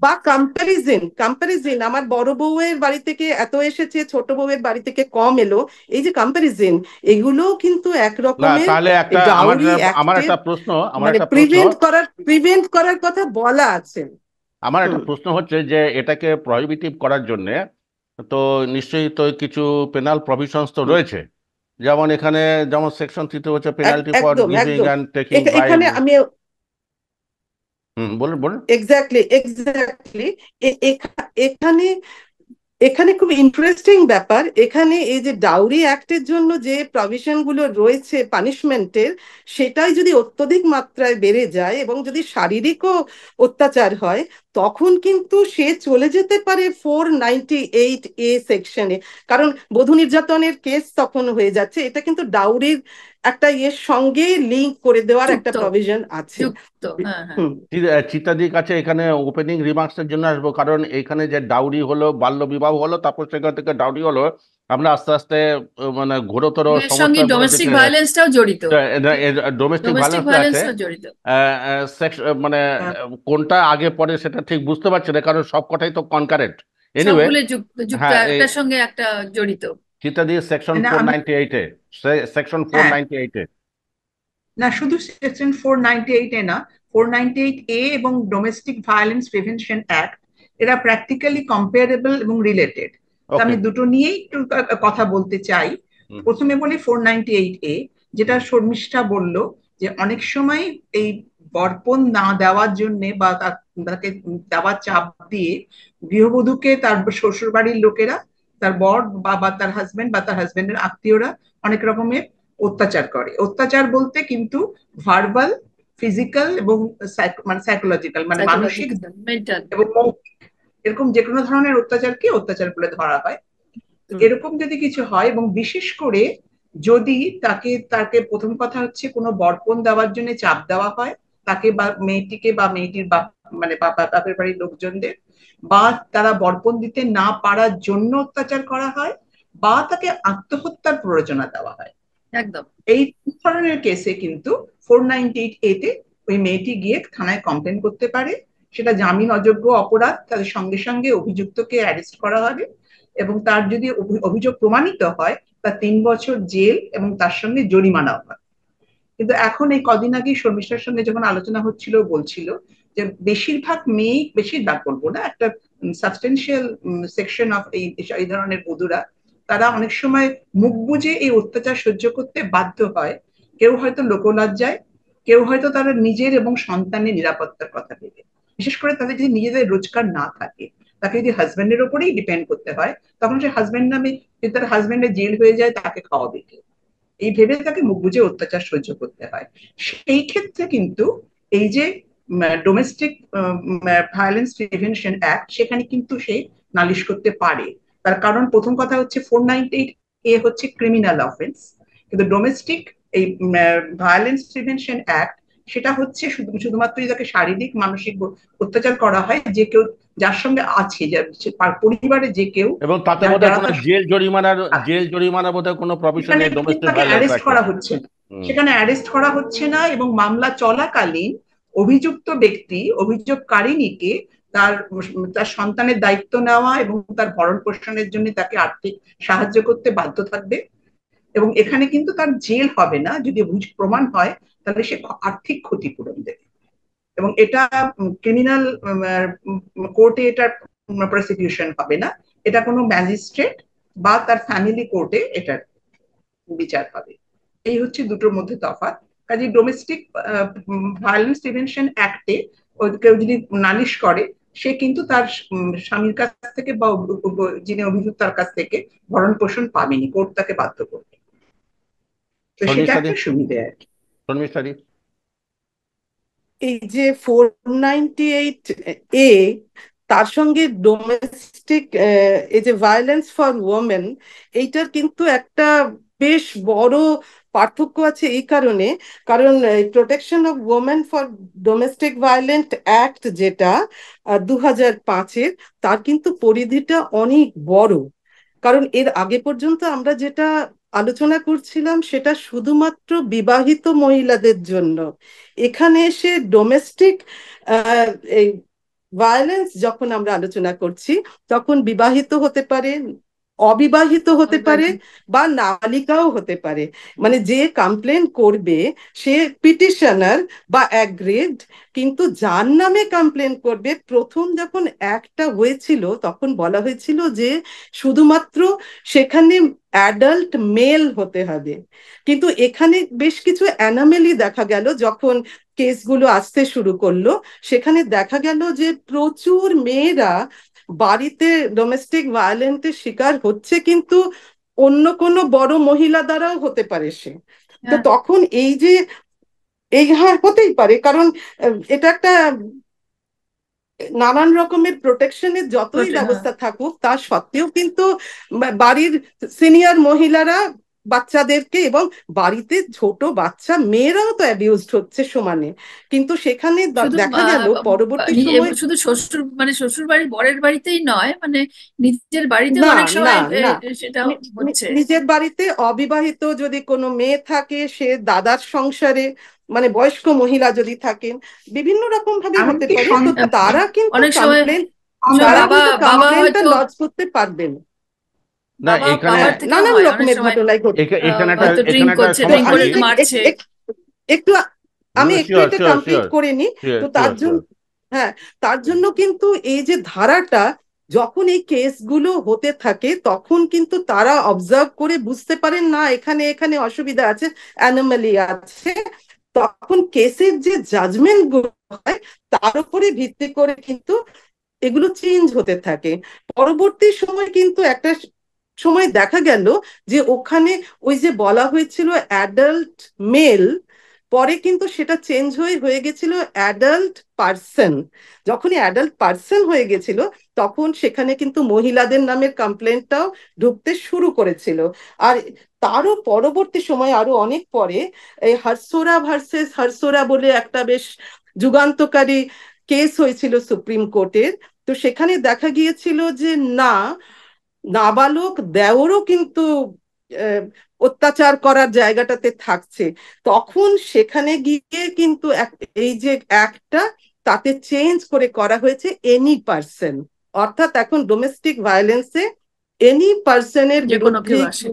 বা কম্পারিজন আমার বড় বউয়ের বাড়ি থেকে এত এসেছে, ছোট বউয়ের বাড়ি থেকে কম এলো, এই যে কম্পারিজন, এগুলো কিন্তু এক না রকমের তাহলে আমার ডাউরি আমার অ্যাক্টের একটা প্রশ্ন আমার মানে একটা প্রশ্ন প্রিভেন্ট করার কথা বলা আছে। আমার একটা হুম। প্রশ্ন হচ্ছে যে এটাকে প্রহিবিটিভ করার জন্য তো নিশ্চয়ই তো কিছু পেনাল প্রভিশনস তো হুম। রয়েছে, যেমন এখানে যেমন সেকশন 3 হচ্ছে পেনাল্টি ফর একদম গিভিং একদম অ্যান্ড টেকিং এখানে ব্রাইব। আমি বলুন বলুন। এক্স্যাক্টলি এখানে এখানে খুব ইন্টারেস্টিং ব্যাপার, এখানে এই যে ডাউরি অ্যাক্টের জন্য যে প্রভিশন গুলো রয়েছে পানিশমেন্টের, সেটাই যদি অত্যধিক মাত্রায় বেড়ে যায় এবং যদি শারীরিকও অত্যাচার হয়, তখন কিন্তু সে চলে যেতে পারে 498A সেকশনে, কারণ বধূ নির্যাতনের কেস তখন হয়ে যাচ্ছে। এটা কিন্তু ডাউরির একটা ইয়ের সঙ্গে লিঙ্ক করে দেওয়ার একটা যুক্ত প্রভিশন আছে। যুক্ত হ্যাঁ হ্যাঁ হুম। চিত্তাদির কাছে এখানে ওপেনিং রিমার্কসের জন্য আসবো, কারণ এখানে যে ডাউরি হলো, বাল্য বিবাহ হলো, তারপর সেখান থেকে ডাউরি হলো, আমরা আস্তে আস্তে মানে ঘোরতর এর সঙ্গে সমস্যাগুলোর ডোমেস্টিক দিকে ভায়োলেন্সটাও জড়িত, ডোমেস্টিক ডোমেস্টিক ভায়োলেন্স আছে। ভায়োলেন্সও জড়িত। মানে হ্যাঁ। কোনটা আগে পরে সেটা ঠিক বুঝতে পারছি না, কারণ সব কটাই তো কনকারেন্ট। এনিওয়ে, সবগুলো যুক্ত যুক্ত, হ্যাঁ এই একটার সঙ্গে একটা জড়িত। চিত্তাদি সেকশন মানে ফোর আমি, নাইনটি এইটে সেকশন ফোর হ্যাঁ, নাইনটি এইটে না শুধু সেকশন 498 এ না, 498A এবং ডোমেস্টিক ভায়োলেন্স প্রিভেনশন অ্যাক্ট, এরা প্র্যাকটিক্যালি কম্পারেবল এবং রিলেটেড। তো ওকে। আমি দুটো নিয়েই একটু কথা বলতে চাই। প্রথমে বলি 498A, যেটা শর্মিষ্ঠা বলল, যে অনেক সময় এই বরপণ না দেওয়ার জন্য বা তাকে দেওয়ার চাপ দিয়ে গৃহবধূকে তার শ্বশুর বাড়ির লোকেরা, তার বর বা তার হাজবেন্ড বা তার হাজবেন্ডের আত্মীয়রা অনেক রকমের অত্যাচার করে। অত্যাচার বলতে কিন্তু ভার্বাল, ফিজিক্যাল এবং মানে সাইকোলজিক্যাল, মানে মানসিক সাইকোলজিক্যাল, মেন্টাল। এবং মৌখিক, এরকম যে কোনো ধরনের অত্যাচারকে অত্যাচার বলে ধরা হয়। তো এরকম যদি কিছু হয়, এবং বিশেষ করে যদি তাকে প্রথম কথা হচ্ছে কোনো বরপণ দেওয়ার জন্য চাপ দেওয়া হয়, তাকে বা মেয়েটিকে বা মেয়েটির বাপ, মানে বাপের বাড়ির লোকজনদের, বা তারা বরপণ দিতে না পারার জন্য অত্যাচার করা হয়, বা তাকে আত্মহত্যার প্ররোচনা দেওয়া হয়, একদম। এই ধরনের কেসে কিন্তু 498A তে ওই মেয়েটি গিয়ে থানায় কমপ্লেন করতে পারে। সেটা জামিন অযোগ্য অপরাধ, তাদের সঙ্গে সঙ্গে অভিযুক্তকে অ্যারেস্ট করা হবে, এবং তার যদি অভিযোগ প্রমাণিত হয়, তার 3 বছর জেল এবং তার সঙ্গে জরিমানাও হয়। কিন্তু এখন এই কদিন আগেই শর্মিষ্ঠার সঙ্গে যখন আলোচনা হচ্ছিল, বলছিল যে বেশিরভাগ মেয়ে, বেশিরভাগ বলবো না, একটা সাবস্টেন্সিয়াল সেকশন অফ এই ধরনের বধূরা, তারা অনেক সময় মুখ বুজে এই অত্যাচার সহ্য করতে বাধ্য হয়। কেউ হয়তো লোকলজ্জায়, কেউ হয়তো তারা নিজের এবং সন্তানের নিরাপত্তার কথা ভেবে। বিশেষ করে তাদের যদি নিজেদের রোজগার না থাকে, তাকে যদি হাজবেন্ডের ওপরেই ডিপেন্ড করতে হয়, তখন সে হাজবেন্ড নামে, যদি তার হাজবেন্ডের জেল হয়ে যায়, তাকে খাওয়াবে কে, এই ভেবে তাকে মুখ বুঝে অত্যাচার সহ্য করতে হয়। সেই ক্ষেত্রে কিন্তু এই যে ডোমেস্টিক ভায়োলেন্স প্রিভেনশন অ্যাক্ট, সেখানে কিন্তু সে নালিশ করতে পারে। তার কারণ প্রথম কথা হচ্ছে 498A হচ্ছে ক্রিমিনাল অফেন্স, কিন্তু ডোমেস্টিক এই ভায়োলেন্স প্রিভেনশন অ্যাক্ট, সেটা হচ্ছে শুধুমাত্র যাকে শারীরিক মানসিক অত্যাচার করা হয়, যে কেউ যার সঙ্গে আছে, পরিবারে যে কেউ, এবং তাতে বোধহয় যারা কোনো তার, জেল জরিমানা বোধহয় কোনো প্রভিশন সেখানে নেই ডোমেস্টিক তাকে ভায়োলেন্স অ্যারেস্ট অ্যাক্টে। করা হচ্ছে না, সেখানে অ্যারেস্ট করা হচ্ছে না, এবং মামলা চলাকালীন অভিযুক্ত ব্যক্তি অভিযোগকারিণীকে তার তার সন্তানের দায়িত্ব নেওয়া এবং তার ভরণ পোষণের জন্য তাকে আর্থিক সাহায্য করতে বাধ্য থাকবে। এবং এখানে কিন্তু তার জেল হবে না, যদি অভিযোগ প্রমাণ হয় তাহলে সে আর্থিক ক্ষতিপূরণ দেবে। এবং এটা ক্রিমিনাল কোর্টে এটার প্রসিকিউশন হবে না, এটা কোনো ম্যাজিস্ট্রেট বা তার ফ্যামিলি কোর্টে এটার বিচার হবে। এই হচ্ছে দুটোর মধ্যে তফাৎ। কাজে ডোমেস্টিক ভায়োলেন্স প্রিভেনশন অ্যাক্টে কেউ যদি নালিশ করে, সে কিন্তু তার স্বামীর কাছ থেকে বা যিনি অভিযুক্ত তার কাছ থেকে ভরণ পোষণ পাবেনি, কোর্ট তাকে বাধ্য করবে। তো সেটা শর্মিষ্ঠাদি, একটা সুবিধে আর কি। শর্মিষ্ঠাদি। এই যে 498A, তার সঙ্গে ডোমেস্টিক এই যে ভায়োলেন্স ফর ওমেন, এইটার কিন্তু একটা বেশ বড় পার্থক্য আছে এই কারণে, কারণ protection of women for domestic violent act যেটা 2005-এর, তার কিন্তু পরিধিটা অনেক বড়। কারণ এর আগে পর্যন্ত আমরা যেটা আলোচনা করছিলাম সেটা শুধুমাত্র বিবাহিত মহিলাদের জন্য। এখানে এসে ডোমেস্টিক ভায়োলেন্স যখন আমরা আলোচনা করছি তখন বিবাহিত হতে পারে, অবিবাহিত হতে পারে, অবিবাহিত। বা নাবালিকাও হতে পারে। মানে যে কমপ্লেন করবে সে পিটিশনার বা অ্যাগ্রিভড, কিন্তু যার নামে কমপ্লেন করবে, প্রথম যখন একটা হয়েছিল তখন বলা হয়েছিল যে শুধুমাত্র সেখানে অ্যাডাল্ট মেল হতে হবে। কিন্তু এখানে বেশ কিছু অ্যানোমালি দেখা গেল যখন কেসগুলো আসতে শুরু করলো। সেখানে দেখা গেল যে প্রচুর মেয়েরা বাড়িতে ডোমেস্টিক ভায়োলেন্সের শিকার হচ্ছে, কিন্তু অন্য কোনো বড় মহিলা দ্বারাও হতে পারে সে। তো হ্যাঁ, তখন এই যে এই হতেই পারে, কারণ এটা একটা নানান রকমের প্রোটেকশনের যতই হ্যাঁ, ব্যবস্থা থাকুক তা সত্ত্বেও কিন্তু বাড়ির সিনিয়র মহিলারা বাচ্চাদেরকে, এবং বাড়িতে ছোট বাচ্চা মেয়েরাও তো অ্যাবিউজড হচ্ছে সমানে। কিন্তু সেখানে শুধু দেখা গেল পরবর্তী সময়, শুধু শ্বশুর মানে শ্বশুর বাড়ি বরের বাড়িতেই নয়, মানে নিজের বাড়িতেও না অনেক না সময় না, সেটা হচ্ছে। নিজের বাড়িতে অবিবাহিত যদি কোনো মেয়ে থাকে, সে দাদার সংসারে, মানে বয়স্ক মহিলা যদি থাকেন, বিভিন্ন রকম ভাবে হতে এমনকি পারে। তো তারা কিন্তু অনেক সময় কমপ্লেন, আমরা তারা বাবা কিন্তু বাবা কমপ্লেনটা হয়তো লজ করতে পারবেন। না এখানে হ্যাঁ, বাবার থেকেও নানান হয় অনেক রকমের সময়। ঘটনাই ঘটে। এখানে একটা হয়তো এখানে ড্রিঙ্ক একটা করছে, তো ড্রিঙ্ক সমস্যা আমি করে কি, মারছে। একটু আমি একটু শিওর এটা শিওর কমপ্লিট শিওর করে নি। শিওর তো তার শিওর জন্য, শিওর হ্যাঁ, তার জন্য কিন্তু এই যে ধারাটা, যখন এই কেসগুলো হতে থাকে তখন কিন্তু তারা অবজার্ভ করে বুঝতে পারেন না এখানে এখানে অসুবিধা আছে, অ্যানোমালি আছে। তখন কেসের যে জাজমেন্ট গুলো হয় তার উপরে ভিত্তি করে কিন্তু এগুলো চেঞ্জ হতে থাকে। পরবর্তী সময় কিন্তু একটা সময় দেখা গেল যে ওখানে ওই যে বলা হয়েছিল অ্যাডাল্ট মেল, পরে কিন্তু সেটা চেঞ্জ হয়ে হয়ে গেছিল অ্যাডাল্ট পার্সন। যখনই অ্যাডাল্ট পার্সন হয়ে গেছিল তখন সেখানে কিন্তু মহিলাদের নামের কমপ্লেনটাও ঢুকতে শুরু করেছিল। আর তারও পরবর্তী সময় আরো অনেক পরে এই হারসোরা ভার্সেস হারসোরা বলে একটা বেশ যুগান্তকারী কেস হয়েছিল সুপ্রিম কোর্টের। তো সেখানে দেখা গিয়েছিল যে না, নাবালক দেওরও কিন্তু আহ, অত্যাচার করার জায়গাটাতে থাকছে। তখন সেখানে গিয়ে কিন্তু এই যে একটা, তাতে চেঞ্জ করে করা হয়েছে এনি পার্সন। অর্থাৎ এখন ডোমেস্টিক ভায়োলেন্সে এনি পার্সনের যে কোনো কেউ বিরুদ্ধে আসে।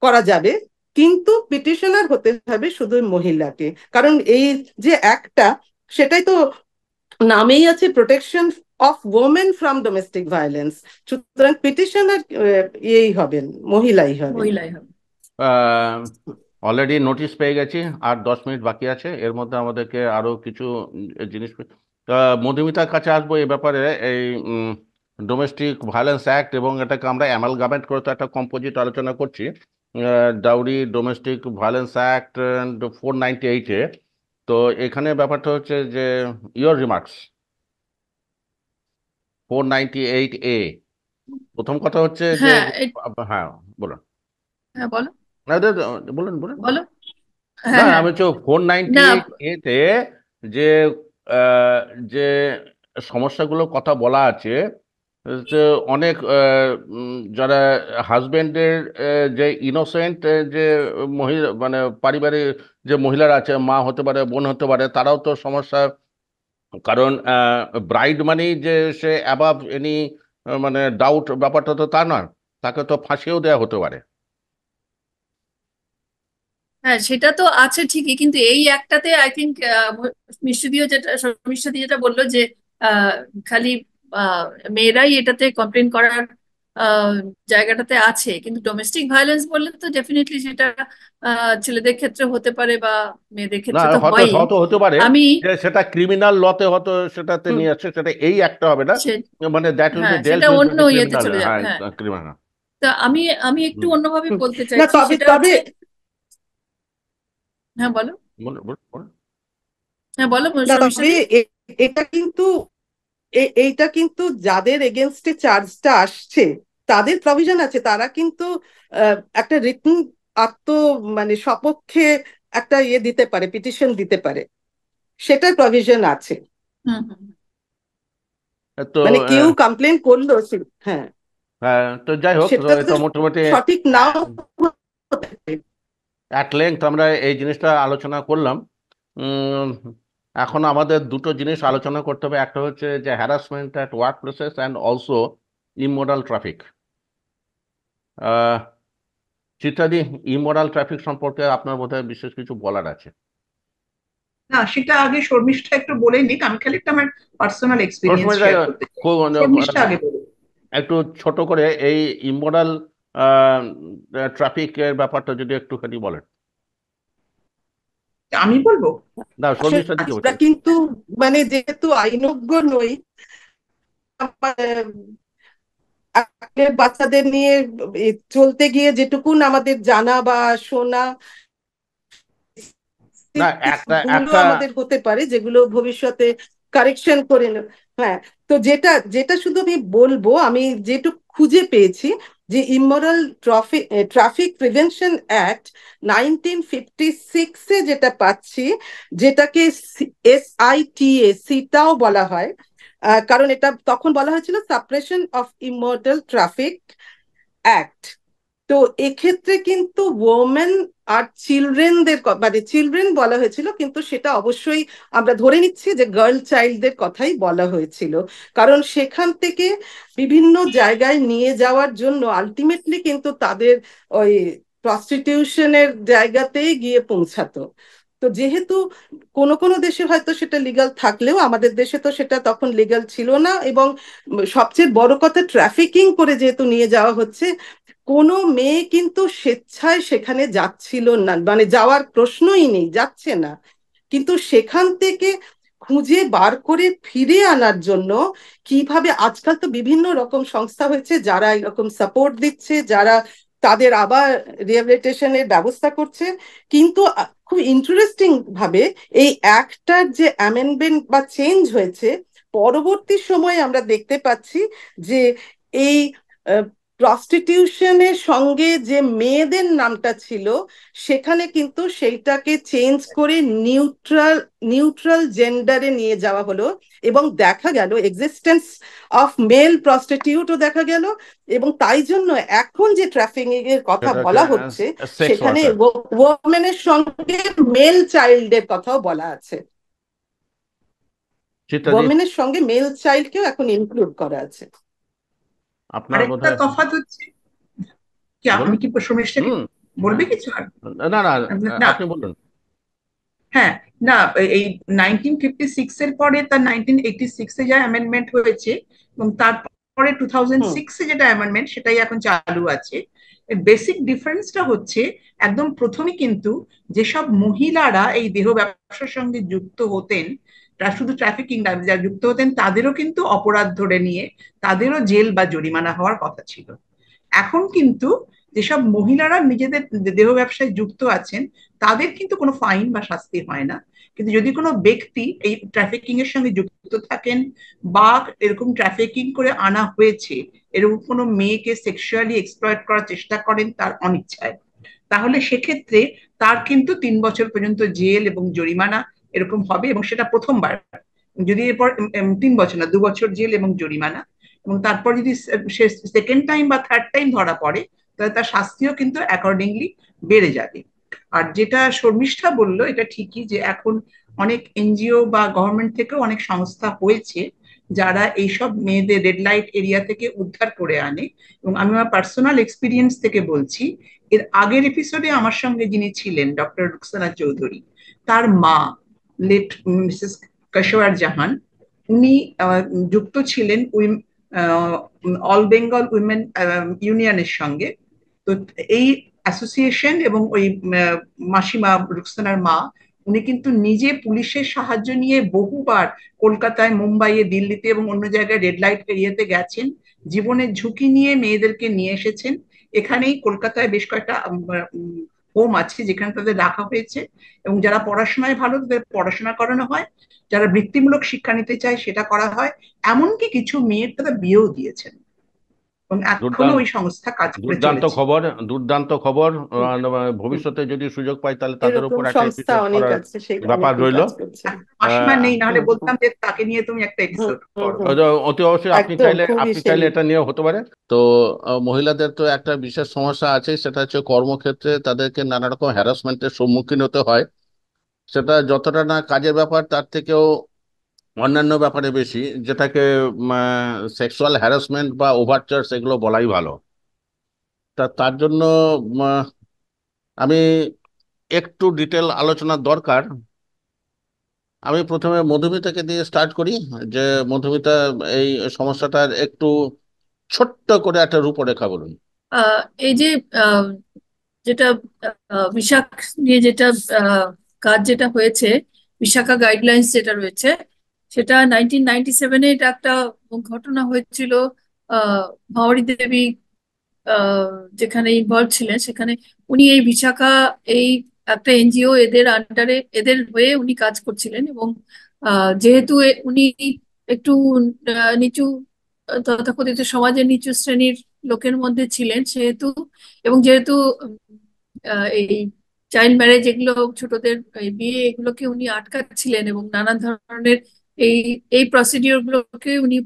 করা যাবে, কিন্তু পিটিশনার হতে হবে শুধু মহিলাকে। কারণ এই যে একটা, সেটাই তো নামেই আছে protection of women from domestic violence. সুতরাং পিটিশনার ইয়েই হবেন, মহিলাই হবেন। মহিলাই হবে। অলরেডি নোটিশ পেয়ে গেছি, আর 10 মিনিট বাকি আছে, এর মধ্যে আমাদেরকে আরো কিছু জিনিস মধুমিতার কাছে আসবো এই ব্যাপারে। এই ডোমেস্টিক ভায়োলেন্স অ্যাক্ট এবং এটাকে আমরা অ্যামালগামেট করে তো একটা কম্পোজিট আলোচনা করছি, ডাউরি ডোমেস্টিক ভায়োলেন্স অ্যাক্ট 498-এ। তো এখানে ব্যাপারটা হচ্ছে যে ইয়োর রিমার্কস 498A। প্রথম কথা হচ্ছে যে হ্যাঁ, হ্যাঁ বলুন। হ্যাঁ বলো, না, বলুন বলুন। বলো। না হ্যাঁ, হ্যাঁ। আমি হচ্ছে 498A-তে যে আহ, যে সমস্যাগুলোর কথা বলা আছে, যে অনেক যারা হাজবেন্ডের যে ইনোসেন্ট যে মহিলা, মানে পারিবারিক যে মহিলারা আছে, মা হতে পারে, বোন হতে পারে, তারাও তো সমস্যা। কারণ ব্রাইড মানি যে সে অ্যাবাভ এনি মানে ডাউট, ব্যাপারটা তো তা নয়, তাকে তো ফাঁসিও দেওয়া হতে পারে। হ্যাঁ, সেটা তো আছে ঠিকই, কিন্তু এই একটাতে আই থিঙ্ক মিষ্টি দিয়ে যেটা বললো যে আহ, খালি আহ, মেয়েরাই এটাতে কমপ্লেন করার আহ, জায়গাটাতে আছে, কিন্তু ডোমেস্টিক ভায়োলেন্স বললে তো ডেফিনেটলি সেটা ছেলেদের ক্ষেত্রে হতে পারে বা মেয়েদের না ক্ষেত্রে তো হয়তো হয়ই। হয়তো হতে পারে আমি যে সেটা ক্রিমিনাল লতে হয়তো সেটাতে হুম, নিয়ে আসছে, সেটা এই একটা হবে না, সে মানে দ্যাট উইল বি হ্যাঁ, ডেল্ট সেটা উইথ অন্য দ্য ইয়েতে ক্রিমিনাল। চলে যাবে। হ্যাঁ, হ্যাঁ, ক্রিমিনাল। তা আমি একটু হুম, অন্যভাবে হুম। বলতে না চাইছি, তবে সেটা তবে হচ্ছে। হ্যাঁ বলো, বলুন বলুন বলুন। হ্যাঁ বলো না শর্মিষ্ঠা তবে দি। এটা কিন্তু এইটা কিন্তু যাদের এগেনস্টে চার্জটা আসছে তাদের প্রভিশন আছে, তারা কিন্তু একটা রিটন আত্ম, মানে সপক্ষে একটা ইয়ে দিতে পারে, পিটিশন দিতে পারে, সেটার প্রভিশন আছে। হুম, হুম, হুম। তো মানে কেউ কমপ্লেন করলো হ্যাঁ, হ্যাঁ, তো যাই হোক, তো সেটা তো এটা মোটামুটি সঠিক নাও হতে পারে। অ্যাট লেংথ আমরা এই জিনিসটা আলোচনা করলাম। উম, এখন আমাদের দুটো জিনিস আলোচনা করতে হবে, একটা হচ্ছে যে harassment at work places and also immoral traffic. চিত্রাদি, ইমোরাল ট্রাফিক সম্পর্কে আপনার বোধহয় বিশেষ কিছু বলার আছে। না, সেটা আগে শর্মিষ্ঠা একটু বলে নিক, আমি খালি একটা আমার পার্সোনাল এক্সপিরিয়েন্স প্রথমে শেয়ার করতে চাই। শর্মিষ্ঠা আগে বলে। একটু ছোট করে এই ইমোরাল ট্রাফিকের ব্যাপারটা যদি একটুখানি বলেন। আমি বলবো। না, আসলে শর্মিষ্ঠা দিকে আমরা বলছি। কিন্তু মানে যেহেতু আইনজ্ঞ নই, বাচ্চাদের নিয়ে চলতে গিয়ে যেটুকুন আমাদের জানা বা শোনা না, একটা ভুলও একটা আমাদের হতে পারে, যেগুলো ভবিষ্যতে কারেকশন করে নেব। হ্যাঁ, তো যেটা যেটা শুধু আমি বলবো, আমি যেটুকু খুঁজে পেয়েছি, যে ইমোরাল ট্রাফিক প্রিভেনশন অ্যাক্ট 1956-এ যেটা পাচ্ছি, যেটাকে SITA সিটাও বলা হয়, কারণ এটা তখন বলা হয়েছিল suppression of immoral traffic act. তো এক্ষেত্রে কিন্তু ওমেন আর চিলড্রেনদের মানে চিলড্রেন বলা হয়েছিল, কিন্তু সেটা অবশ্যই আমরা ধরে নিচ্ছি যে গার্ল চাইল্ডদের কথাই বলা হয়েছিল, কারণ সেখান থেকে বিভিন্ন জায়গায় নিয়ে যাওয়ার জন্য আলটিমেটলি কিন্তু তাদের ওই প্রস্টিটিউশনের জায়গাতেই গিয়ে পৌঁছাতো। তো যেহেতু কোনো কোনো দেশে হয়তো সেটা লিগ্যাল থাকলেও আমাদের দেশে তো সেটা তখন লিগ্যাল ছিল না, এবং সবচেয়ে বড় কথা ট্রাফিকিং করে যেহেতু নিয়ে যাওয়া হচ্ছে, কোনো মেয়ে কিন্তু স্বেচ্ছায় সেখানে যাচ্ছিল না, মানে যাওয়ার প্রশ্নই নেই, যাচ্ছে না। কিন্তু সেখান থেকে খুঁজে বার করে ফিরে আনার জন্য কিভাবে, আজকাল তো বিভিন্ন রকম সংস্থা হয়েছে যারা এরকম সাপোর্ট দিচ্ছে, যারা তাদের আবার রিহ্যাবিলিটেশনের ব্যবস্থা করছে। কিন্তু খুব ইন্টারেস্টিং ভাবে এই অ্যাক্টটার যে অ্যামেন্ডমেন্ট বা চেঞ্জ হয়েছে, পরবর্তী সময়ে আমরা দেখতে পাচ্ছি যে এই প্রস্টিটিউশনের সঙ্গে যে মেয়েদের নামটা ছিল, সেখানে কিন্তু সেইটাকে চেঞ্জ করে নিউট্রাল নিউট্রাল জেন্ডারে নিয়ে যাওয়া হলো, এবং দেখা গেল এক্সিস্টেন্স অফ মেল প্রস্টিটিউটও দেখা গেল। এবং তাই জন্য এখন যে ট্রাফিকিং এর কথা সেটা বলা হচ্ছে, সেক্স সেখানে ওয়ার্কার। ওমেনের সঙ্গে মেল চাইল্ডের কথাও বলা আছে, চিত্রাদি, ওমেনের সঙ্গে মেল চাইল্ডকেও এখন ইনক্লুড করা আছে। আপনার আরেকটা বোধহয় তফাৎ হচ্ছে কি, আমি বলুন। কি শর্মিষ্ঠা কি হুম। বলবে কিছু আর? না না, না, আপনি বলুন। হ্যাঁ, না, এই 1956 এর পরে তার 1986-এ যা অ্যামেন্ডমেন্ট হয়েছে, এবং তারপরে হুম 2006-এ যেটা অ্যামেন্ডমেন্ট সেটাই এখন চালু আছে। বেসিক ডিফারেন্সটা হচ্ছে, একদম প্রথমে কিন্তু যেসব মহিলারা এই দেহ ব্যবসার সঙ্গে যুক্ত হতেন, তারা শুধু ট্রাফিকিং না, যারা যুক্ত হতেন তাদেরও কিন্তু অপরাধ ধরে নিয়ে তাদেরও জেল বা জরিমানা হওয়ার কথা ছিল। এখন কিন্তু যেসব মহিলারা নিজেদের দেহ ব্যবসায় যুক্ত আছেন তাদের কিন্তু কোনো ফাইন বা শাস্তি হয় না। কিন্তু যদি কোনো ব্যক্তি এই ট্রাফিকিং এর সঙ্গে যুক্ত থাকেন, বা এরকম ট্রাফিকিং করে আনা হয়েছে, এরকম কোনো মেয়েকে সেক্সুয়ালি এক্সপ্লয়েট করার চেষ্টা করেন তার অনিচ্ছায়, তাহলে সেক্ষেত্রে তার কিন্তু 3 বছর পর্যন্ত জেল এবং জরিমানা এরকম হবে, এবং সেটা প্রথমবার। যদি এরপর 3 বছর না, 2 বছর জেল এবং জরিমানা, এবং তারপর যদি সে সেকেন্ড টাইম বা থার্ড টাইম ধরা পড়ে, তাহলে তার শাস্তিও কিন্তু অ্যাকর্ডিংলি বেড়ে যাবে। আর যেটা শর্মিষ্ঠা বলল, এটা ঠিকই যে এখন অনেক এনজিও বা গভর্নমেন্ট থেকেও অনেক সংস্থা হয়েছে যারা এইসব মেয়েদের রেড লাইট এরিয়া থেকে উদ্ধার করে আনে। এবং আমি আমার পার্সোনাল এক্সপিরিয়েন্স থেকে বলছি, এর আগের এপিসোডে আমার সঙ্গে যিনি ছিলেন ডক্টর রুকসানা চৌধুরী, তার মা লেট মিসেস কাশোয়ার জাহান, উনি যুক্ত ছিলেন অল বেঙ্গল উইমেন ইউনিয়নের সঙ্গে। তো এই অ্যাসোসিয়েশন এবং ওই মাসিমা রুকসানার মা, উনি কিন্তু নিজে পুলিশের সাহায্য নিয়ে বহুবার কলকাতায়, মুম্বাইয়ে, দিল্লিতে এবং অন্য জায়গায় রেড লাইট এরিয়াতে গেছেন, জীবনের ঝুঁকি নিয়ে মেয়েদেরকে নিয়ে এসেছেন। এখানেই কলকাতায় বেশ কয়েকটা হোম আছে যেখানে তাদের রাখা হয়েছে, এবং যারা পড়াশোনায় ভালো তাদের পড়াশোনা করানো হয়, যারা বৃত্তিমূলক শিক্ষা নিতে চায় সেটা করা হয়, এমনকি কিছু মেয়ের তারা বিয়েও দিয়েছেন, এবং এখনো ওই সংস্থা কাজ করে দুর্দান্ত চলেছে। খবর, দুর্দান্ত খবর। ভবিষ্যতে যদি সুযোগ পাই তাহলে তাদের এরকম উপর একটা সংস্থা এপিসোড অনেক করার আছে, সেই ব্যাপার অনেকেই রইল। কাজ করছে। মাসিমা নেই, নাহলে হুম বলতাম যে তাকে নিয়ে তুমি একটা হুম এপিসোড হুম করো। হুম, অতি অবশ্যই আপনি একদম চাইলে খুবই আপনি সেই। চাইলে এটা নিয়ে হতে পারে। তো মহিলাদের তো একটা বিশেষ সমস্যা আছে, সেটা হচ্ছে কর্মক্ষেত্রে তাদেরকে নানা রকম হ্যারাসমেন্টের সম্মুখীন হতে হয়। সেটা যতটা না কাজের ব্যাপার তার থেকেও অন্যান্য ব্যাপারে বেশি, যেটাকে সেক্সুয়াল হ্যারাসমেন্ট বা ওভারচার্জ এগুলো বলাই ভালো। তার জন্য আহ, আমি একটু ডিটেল আলোচনার দরকার। আমি প্রথমে মধুমিতাকে দিয়ে স্টার্ট করি, যে মধুমিতা এই সমস্যাটার একটু ছোট্ট করে একটা রূপরেখা বলুন। এই যে আহ, যেটা বিশাখ নিয়ে যেটা আহ, কাজ যেটা হয়েছে, বিশাখা গাইডলাইন্স যেটা রয়েছে, সেটা 1997-এ এটা একটা ঘটনা হয়েছিল। ভাওয়ারী দেবী আহ, যেখানে ইনভলভ ছিলেন, সেখানে উনি এই বিশাখা, এই একটা এনজিও, এদের আন্ডারে, এদের হয়ে উনি কাজ করছিলেন। এবং যেহেতু উনি একটু নিচু, তথাকথিত সমাজের নিচু শ্রেণীর লোকের মধ্যে ছিলেন, সেহেতু, এবং যেহেতু এই চাইল্ড ম্যারেজ, এগুলো ছোটদের এই বিয়ে, এগুলোকে উনি আটকাচ্ছিলেন এবং নানা ধরনের এই এই প্রসিডিওর গুলোকে উনি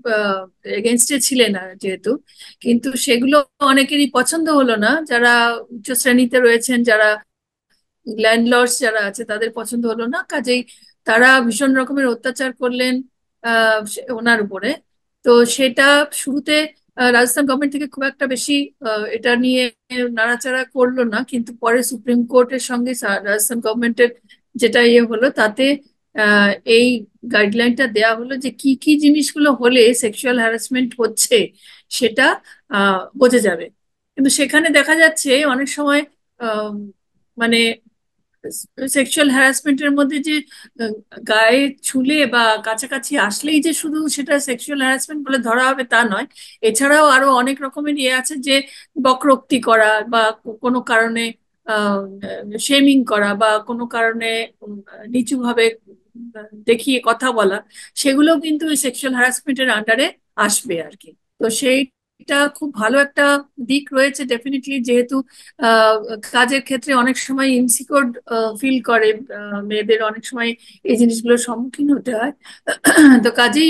এগেনস্টে ছিলেন যেহেতু, কিন্তু সেগুলো অনেকেরই পছন্দ হলো না, যারা উচ্চ শ্রেণীতে রয়েছেন, যারা ল্যান্ডলর্ডস যারা আছে, তাদের পছন্দ হলো না। কাজেই তারা ভীষণ রকমের অত্যাচার করলেন ওনার উপরে। তো সেটা শুরুতে রাজস্থান গভর্নমেন্ট থেকে খুব একটা বেশি এটা নিয়ে নাড়াচাড়া করলো না, কিন্তু পরে সুপ্রিম কোর্টের সঙ্গে রাজস্থান গভর্নমেন্টের যেটা ইয়ে হলো, তাতে এই গাইডলাইনটা দেয়া হলো যে কি কি জিনিসগুলো হলে সেক্সুয়াল হ্যারাসমেন্ট হচ্ছে সেটা বোঝা যাবে। কিন্তু সেখানে দেখা যাচ্ছে অনেক সময় আহ, মানে সেক্সুয়াল হ্যারাসমেন্টের মধ্যে যে আহ, গায়ে ছুলে বা কাছাকাছি আসলেই যে শুধু সেটা সেক্সুয়াল হ্যারাসমেন্ট বলে ধরা হবে তা নয়। এছাড়াও আরো অনেক রকমের ইয়ে আছে, যে বকরোক্তি করা বা কোনো কারণে শেমিং করা বা কোনো কারণে নিচুভাবে দেখিয়ে কথা বলা, সেগুলোও কিন্তু সেক্সুয়াল হ্যারাসমেন্টের আন্ডারে আসবে আর কি। তো সেইটা খুব ভালো একটা দিক রয়েছে ডেফিনেটলি, যেহেতু আহ, কাজের ক্ষেত্রে অনেক সময় ইনসিকিউর ফিল করে, মেয়েদের অনেক সময় এই জিনিসগুলোর সম্মুখীন হতে হয়। তো কাজেই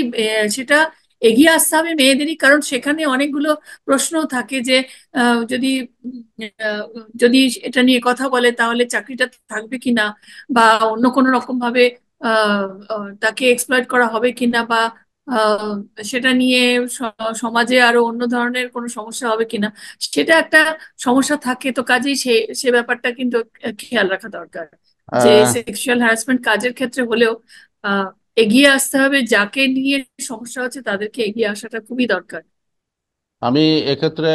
সেটা এগিয়ে আসতে হবে মেয়েদেরই, কারণ সেখানে অনেকগুলো প্রশ্ন থাকে যে যদি আহ, যদি এটা নিয়ে কথা বলে তাহলে চাকরিটা থাকবে কিনা, বা অন্য কোনো রকম ভাবে তাকে এক্সপ্লয়েট করা হবে কিনা, বা আহ, সেটা নিয়ে সমাজে আরো অন্য ধরনের কোনো সমস্যা হবে কিনা, সেটা একটা সমস্যা থাকে। তো কাজেই সে সে ব্যাপারটা কিন্তু খেয়াল রাখা দরকার, যে আহ, সেক্সুয়াল হ্যারাসমেন্ট কাজের ক্ষেত্রে হলেও আহ এগিয়ে আসতে হবে, যাকে নিয়ে সমস্যা হচ্ছে তাদেরকে এগিয়ে আসাটা খুবই দরকার। আমি এক্ষেত্রে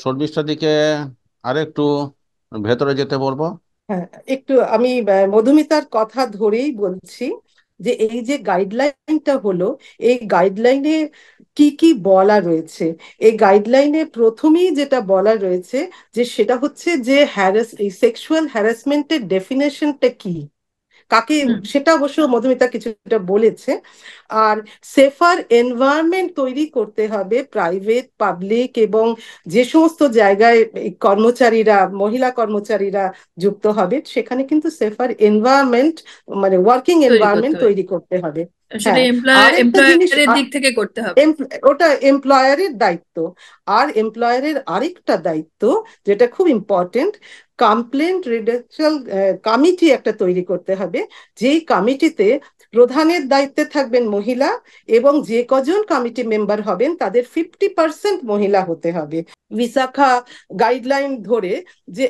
শর্মিষ্ঠার দিকে আরেকটু ভেতরে যেতে বলবো। হ্যাঁ, একটু আমি মধুমিতার কথা ধরেই বলছি যে এই যে গাইডলাইনটা হলো, এই গাইডলাইনে কি কি বলা রয়েছে। এই গাইডলাইনে প্রথমেই যেটা বলা রয়েছে যে সেটা হচ্ছে যে এই সেক্সুয়াল হ্যারাসমেন্টের ডেফিনেশনটা কি, কাকে, হুম। সেটা অবশ্য মধুমিতা কিছুটা বলেছে। আর সেফার এনভায়রনমেন্ট তৈরি করতে হবে প্রাইভেট, পাবলিক, এবং যে সমস্ত জায়গায় এই কর্মচারীরা, মহিলা কর্মচারীরা যুক্ত হবে, সেখানে কিন্তু সেফার এনভায়রনমেন্ট, মানে ওয়ার্কিং তৈরি করতে এনভায়রনমেন্ট হবে, তৈরি করতে হবে। সেটা হ্যাঁ, আর একটা জিনিস, এমপ্লয়ারের দিক থেকে করতে হবে। ওটা এমপ্লয়ারের দায়িত্ব। আর এমপ্লয়ারের আরেকটা দায়িত্ব যেটা খুব ইম্পর্টেন্ট, কমপ্লেন্ট রিডাকশন কমিটি একটা তৈরি করতে হবে, যেই কমিটিতে প্রধানের দায়িত্বে থাকবেন মহিলা, এবং যে কজন কমিটি মেম্বার হবেন তাদের 50% মহিলা হতে হবে। বিশাখা গাইডলাইন ধরে যে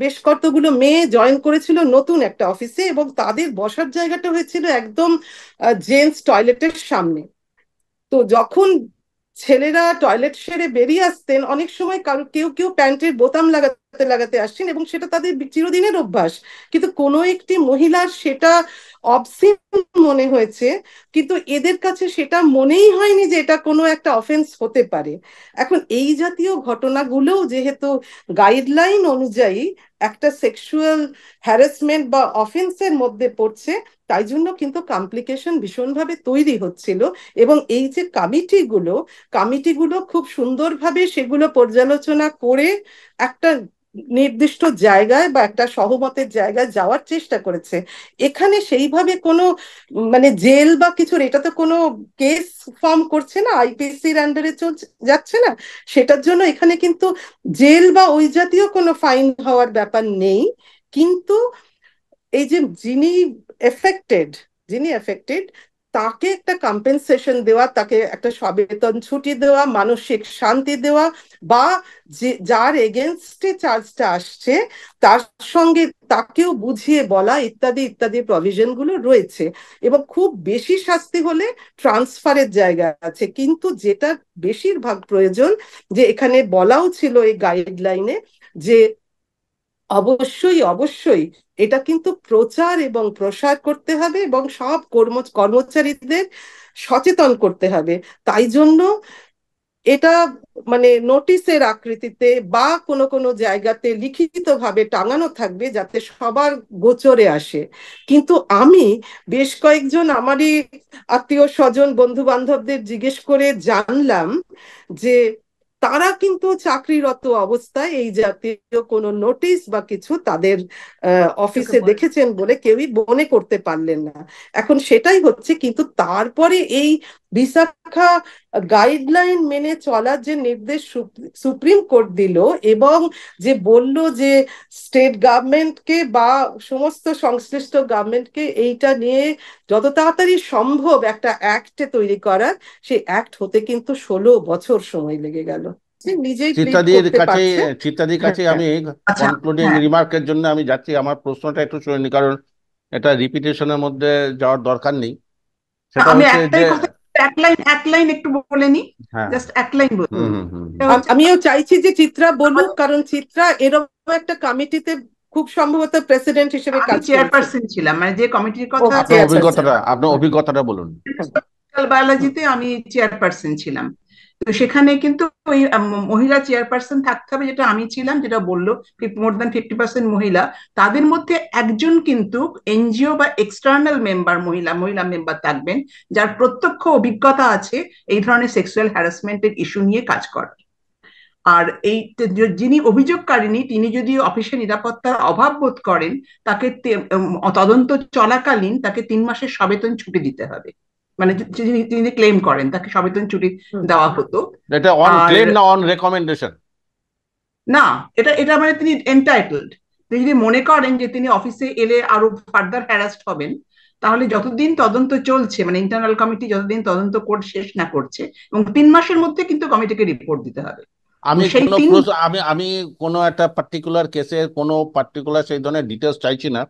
বেশ কতগুলো মেয়ে জয়েন করেছিল নতুন একটা অফিসে, এবং তাদের বসার জায়গাটা হয়েছিল একদম জেন্টস টয়লেটের সামনে। তো যখন ছেলেরা টয়লেট সেরে বেরিয়ে আসতেন, অনেক সময় কেউ কেউ প্যান্টের বোতাম লাগাতে লাগাতে আসছেন, এবং সেটা তাদের চিরদিনের অভ্যাস, কিন্তু কোনো একটি মহিলার সেটা অবসিন মনে হয়েছে, কিন্তু এদের কাছে সেটা মনেই হয়নি যে এটা কোনো একটা অফেন্স হতে পারে। এখন এই জাতীয় ঘটনাগুলোও যেহেতু গাইডলাইন অনুযায়ী একটা সেক্সুয়াল হ্যারাসমেন্ট বা অফেন্সের মধ্যে পড়ছে, তাই জন্য কিন্তু কমপ্লিকেশন ভীষণভাবে তৈরি হচ্ছিল। এবং এই যে কমিটিগুলো খুব সুন্দরভাবে সেগুলো পর্যালোচনা করে একটা নির্দিষ্ট জায়গায় বা একটা সহমতের জায়গায় যাওয়ার চেষ্টা করেছে। এখানে সেইভাবে কোনো মানে জেল বা কিছুর, এটা তো কোনো কেস ফর্ম করছে না, আইপিসির আন্ডারে চলছে যাচ্ছে না, সেটার জন্য এখানে কিন্তু জেল বা ওই জাতীয় কোনো ফাইন হওয়ার ব্যাপার নেই। কিন্তু এই যে যিনি এফেক্টেড তাকে একটা কম্পেনসেশন দেওয়া, তাকে একটা সবেতন ছুটি দেওয়া, মানসিক শান্তি দেওয়া, বা যে যার এগেনস্টে চার্জটা আসছে তার সঙ্গে তাকেও বুঝিয়ে বলা, ইত্যাদি ইত্যাদি প্রভিশন গুলো রয়েছে। এবং খুব বেশি শাস্তি হলে ট্রান্সফারের জায়গা আছে। কিন্তু যেটা বেশিরভাগ প্রয়োজন, যে এখানে বলাও ছিল এই গাইডলাইনে, যে অবশ্যই অবশ্যই এটা কিন্তু প্রচার এবং প্রসার করতে হবে এবং সব কর্মচারীদের সচেতন করতে হবে। তাই জন্য এটা মানে নোটিশের আকৃতিতে বা কোনো কোনো জায়গাতে লিখিতভাবে টাঙানো থাকবে, যাতে সবার গোচরে আসে। কিন্তু আমি বেশ কয়েকজন আমারই আত্মীয় স্বজন বন্ধু বান্ধবদের জিজ্ঞেস করে জানলাম যে তারা কিন্তু চাকরিরত অবস্থায় এই জাতীয় কোনো নোটিশ বা কিছু তাদের অফিসে চোখে পড়ে। দেখেছেন বলে কেউই মনে করতে পারলেন না। এখন সেটাই হচ্ছে। কিন্তু তারপরে এই বিশাখা গাইডলাইন মেনে চলার যে নির্দেশ সুপ্রিম কোর্ট দিল, এবং যে বলল যে স্টেট গভর্নমেন্টকে বা সমস্ত সংশ্লিষ্ট গভর্নমেন্টকে এইটা নিয়ে যত তাড়াতাড়ি সম্ভব একটা অ্যাক্ট তৈরি করার, সেই অ্যাক্ট হতে কিন্তু 16 বছর সময় লেগে গেল। সে নিজেই প্লিড চিত্তাদির করতে কাছে পারছে। চিত্তাদির কাছে হ্যাঁ, আমি আচ্ছা, কনক্লুডিং হ্যাঁ, রিমার্কের জন্য আমি যাচ্ছি। আমার প্রশ্নটা একটু শুনে নি, কারণ এটা রিপিটেশনের মধ্যে যাওয়ার দরকার নেই। সেটা আমি হচ্ছে যে একটাই কথা, এক লাইন একটু বলে নি, হ্যাঁ, জাস্ট এক লাইন হুম বলি। হুম হুম এটা হুম। হচ্ছে আমিও চাইছি যে চিত্রা বলুক, কারণ চিত্রা এরকম একটা কমিটিতে খুব সম্ভবত প্রেসিডেন্ট হিসেবে আমি কাজ করেছে। চেয়ারপারসন ছিলাম, মানে যে কমিটির কথা ও চেয়ারপারসন। আপনার অভিজ্ঞতাটা বলুন। বায়োলজিতে আমি চেয়ারপারসন ছিলাম। তো সেখানে কিন্তু ওই মহিলা চেয়ারপারসন থাকতে হবে, যেটা আমি ছিলাম, যেটা বললো মোর দ্যান 50% মহিলা। তাদের মধ্যে একজন কিন্তু এনজিও বা এক্সটার্নাল মেম্বার, মহিলা মহিলা মেম্বার থাকবেন, যার প্রত্যক্ষ অভিজ্ঞতা আছে এই ধরনের সেক্সুয়াল হ্যারাসমেন্টের ইস্যু নিয়ে কাজ করার। আর এই যিনি অভিযোগকারিনী, তিনি যদি অফিসে নিরাপত্তার অভাব বোধ করেন, তাকে তদন্ত চলাকালীন তাকে 3 মাসের সবেতন ছুটি দিতে হবে। মানে তিনি ক্লেম করেন তাকে সবেতন ছুটি দেওয়া হতো। এটা অন আর ক্লেম না অন রেকমেন্ডেশন? না, এটা এটা মানে তিনি এন্টাইটেলড। তিনি যদি মনে করেন যে তিনি অফিসে এলে আরো ফার্দার হ্যারাস্ট হবেন, তাহলে যতদিন তদন্ত চলছে, মানে ইন্টারনাল কমিটি যতদিন তদন্ত করে শেষ না করছে, এবং 3 মাসের মধ্যে কিন্তু কমিটিকে রিপোর্ট দিতে হবে। আমি সেই কোনো 3 প্রশ্ন আমি কোনো একটা পার্টিকুলার কেসে কোনো পার্টিকুলার সেই ধরনের ডিটেলস চাইছি না।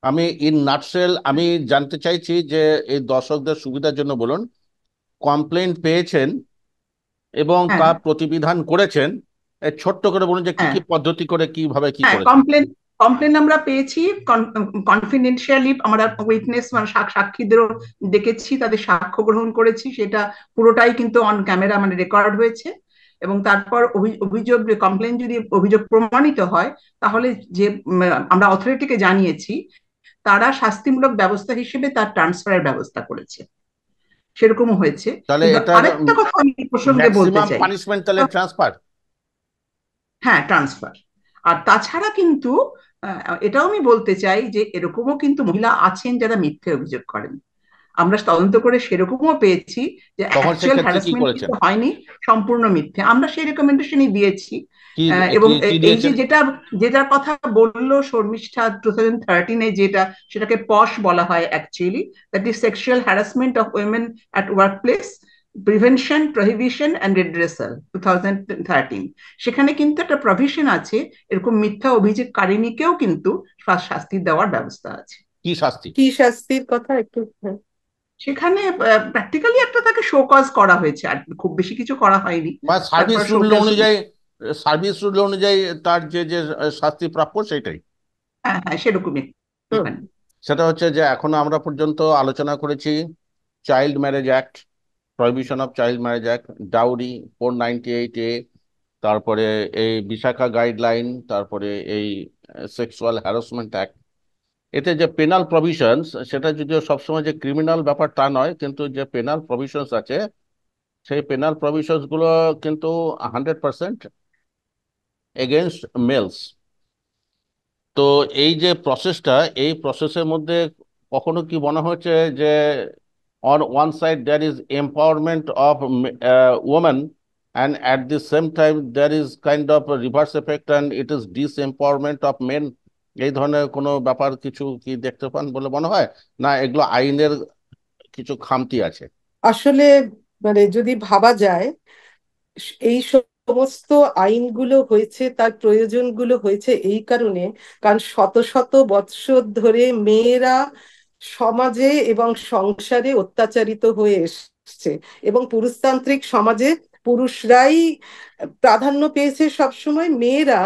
আমি ইন নাটসেল আমি জানতে চাইছি যে এই দর্শকদের সুবিধার জন্য বলুন, কমপ্লেন পেয়েছেন এবং হ্যাঁ, তা প্রতিবিধান করেছেন, ছোট্ট করে বলুন যে কি হ্যাঁ, কি পদ্ধতি করে কিভাবে কি হ্যাঁ, করেছেন। কমপ্লেন কমপ্লেন আমরা পেয়েছি কনফিডেন্সিয়ালি। আমরা উইটনেস মানে সাক্ষীদেরও ডেকেছি, তাদের সাক্ষ্য গ্রহণ করেছি, সেটা পুরোটাই কিন্তু অন ক্যামেরা মানে রেকর্ড হয়েছে। এবং তারপর অভিযোগ কমপ্লেন যদি অভিযোগ প্রমাণিত হয়, তাহলে যে আমরা অথরিটিকে জানিয়েছি, তারা শাস্তিমূলক ব্যবস্থা হিসেবে তার ট্রান্সফারের ব্যবস্থা করেছে, সেরকমও হয়েছে। তাহলে কিন্তু এটার আরেকটা কথা আমি এই প্রসঙ্গে বলতে ম্যাক্সিমাম চাই। পানিশমেন্ট তাহলে ট্রান্সফার? হ্যাঁ, ট্রান্সফার। আর তাছাড়া কিন্তু এটাও আমি বলতে চাই যে এরকমও কিন্তু মহিলা আছেন যারা মিথ্যে অভিযোগ করেন। আমরা তদন্ত করে সেরকমও পেয়েছি যে তখন অ্যাকচুয়াল সেক্ষেত্রে কি হ্যারাসমেন্ট করেছেন? কিন্তু হয়নি, সম্পূর্ণ মিথ্যে। আমরা সেই রেকমেন্ডেশনই দিয়েছি। কি এবং কি কি এই যে দিয়েছেন? যেটার কথা বললো শর্মিষ্ঠা 2013-এ, সেটাকে পশ বলা হয় actually, that is sexual harassment of women at work place, prevention, prohibition and redressal, 2013। সেখানে কিন্তু একটা প্রভিশন আছে, এরকম মিথ্যা অভিযোগকারিণীকেও কিন্তু শাস্তি দেওয়ার ব্যবস্থা আছে। কি শাস্তি? কি শাস্তির কথা একটু? হ্যাঁ। সেখানে প্র্যাকটিক্যালি একটা তাকে শো কজ করা হয়েছে, আর খুব বেশি কিছু করা হয়নি। বা সার্ভিস তারপর রুল শোকেস, অনুযায়ী, সার্ভিস রুল অনুযায়ী তার যে যে শাস্তি প্রাপ্য সেটাই। হ্যাঁ, হ্যাঁ, সেরকমই হুম। একটুখানি। সেটা হচ্ছে যে এখনো আমরা পর্যন্ত আলোচনা করেছি child marriage act, prohibition of child marriage act, dowry 498A, তারপরে এই বিশাখা গাইডলাইন, তারপরে এই সেক্সুয়াল হ্যারাসমেন্ট অ্যাক্ট। এতে যে পেনাল প্রভিশনস, সেটা যদিও সবসময় যে ক্রিমিনাল ব্যাপার তা নয়, কিন্তু যে পেনাল প্রভিশনস আছে সেই পেনাল প্রভিশনস গুলো কিন্তু 100% এগেনস্ট মেলস। তো এই যে প্রসেসটা, এই প্রসেসের মধ্যে কখনো কি মনে হচ্ছে যে on one side there is empowerment of women, and at the same time there is kind of a reverse effect and it is disempowerment of men? এই ধরনের কোনো ব্যাপার কিছু কি দেখতে পান বলে মনে হয়, না এগুলো আইনের কিছু খামতি আছে? আসলে মানে যদি ভাবা যায়, এই সমস্ত আইনগুলো হয়েছে, তার প্রয়োজনগুলো হয়েছে এই কারণে, কারণ শত শত বৎসর ধরে মেয়েরা সমাজে এবং সংসারে অত্যাচারিত হয়ে এসছে, এবং পুরুষতান্ত্রিক সমাজে পুরুষরাই প্রাধান্য পেয়েছে সবসময়। মেয়েরা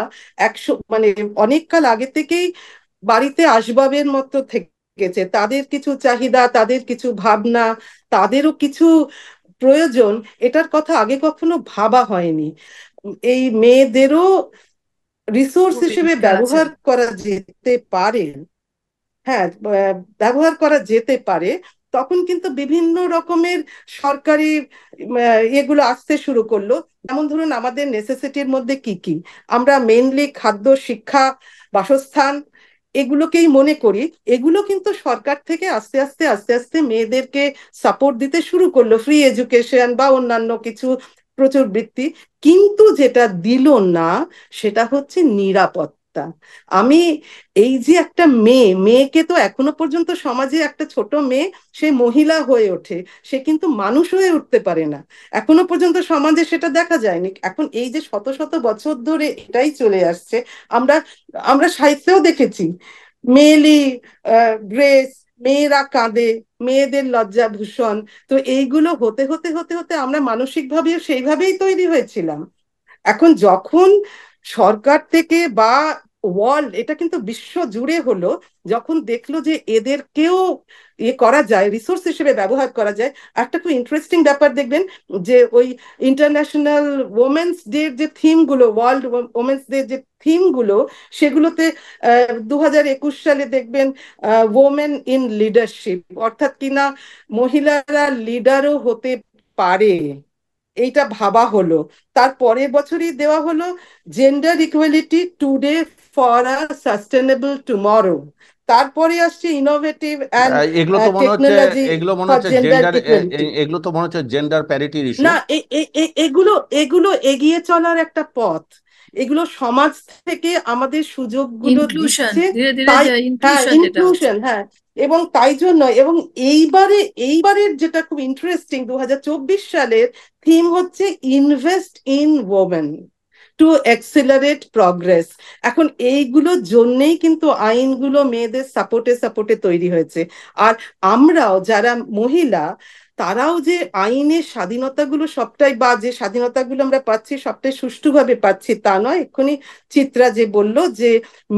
মানে অনেক কাল আগে থেকেই বাড়িতে আসবাবের মতো থেকেছে। তাদের কিছু চাহিদা, তাদের কিছু ভাবনা, তাদেরও কিছু প্রয়োজন, এটার কথা আগে কখনো ভাবা হয়নি। এই মেয়েদেরও রিসোর্স হিসেবে ভূমিকা আছে। ব্যবহার করা যেতে পারে। হ্যাঁ, ব্যবহার করা যেতে পারে। তখন কিন্তু বিভিন্ন রকমের সরকারি এগুলো আসতে শুরু করলো। যেমন ধরুন, আমাদের নেসেসিটির মধ্যে কি কি, আমরা মেইনলি খাদ্য, শিক্ষা, বাসস্থান এগুলোকেই মনে করি। এগুলো কিন্তু সরকার থেকে আস্তে আস্তে আস্তে আস্তে মেয়েদেরকে সাপোর্ট দিতে শুরু করলো, ফ্রি এডুকেশন বা অন্যান্য কিছু প্রচুর বৃত্তি। কিন্তু যেটা দিল না সেটা হচ্ছে নিরাপত্তা। আমি এই যে একটা মেয়েকে তো এখনো পর্যন্ত সমাজে, একটা ছোট মেয়ে সে মহিলা হয়ে ওঠে, সে কিন্তু মানুষ হয়ে উঠতে পারে না। এখনো পর্যন্ত সমাজে সেটা দেখা যায়নি। এখন এই যে শত শত বছর ধরে এটাই চলে আসছে। আমরা আমরা সাহিত্যেও দেখেছি মেয়েলি ড্রেস, মেয়েরা কাঁদে, মেয়েদের লজ্জাভূষণ। তো এইগুলো হতে হতে হতে হতে আমরা মানসিকভাবে সেইভাবেই তৈরি হয়েছিলাম। এখন যখন সরকার থেকে বা ওয়ার্ল্ড, এটা কিন্তু বিশ্ব জুড়ে হলো, যখন দেখলো যে এদেরকেও করা যায়, রিসোর্স হিসেবে ব্যবহার করা যায়। একটা খুব ইন্টারেস্টিং ব্যাপার দেখবেন, যে ওই ইন্টারন্যাশনাল ওমেন্স ডে যে থিম গুলো, ওয়ার্ল্ড ওমেন্স ডে যে থিম গুলো, সেগুলোতে 2021 সালে দেখবেন ওমেন ইন লিডারশিপ, অর্থাৎ কিনা মহিলারা লিডারও হতে পারে, এইটা ভাবা হলো। তার পরের বছরই দেওয়া হলো gender equality today for a sustainable tomorrow. তারপরে আসছে ইনোভেটিভ অ্যান্ড এগুলো তো মনে হচ্ছে, টেকনোলজি এগুলো মনে ফর হচ্ছে জেন্ডার জেন্ডার, ইকুয়ালিটি। এগুলো তো মনে হচ্ছে জেন্ডার প্যারিটির ইস্যু। না, এগুলো এগুলো এগিয়ে চলার একটা পথ। এগুলো সমাজ থেকে আমাদের সুযোগগুলো ইনক্লুশন, দিচ্ছে। ধীরে ধীরে তাই, যে হ্যাঁ, ইনক্লুশন যেটা হচ্ছে। ইনক্লুশন, হ্যাঁ। এবং তাই জন্য, এবং এইবারের যেটা খুব ইন্টারেস্টিং, 2024 সালের থিম হচ্ছে invest in women to accelerate progress. এখন এইগুলোর জন্যেই কিন্তু আইনগুলো মেয়েদের সাপোর্টে সাপোর্টে তৈরি হয়েছে। আর আমরাও যারা মহিলা, তারাও যে আইনের স্বাধীনতাগুলো সবটাই, বা যে স্বাধীনতাগুলো আমরা পাচ্ছি সবটাই সুষ্ঠুভাবে পাচ্ছি তা নয়। এক্ষুনি চিত্রা যে বলল যে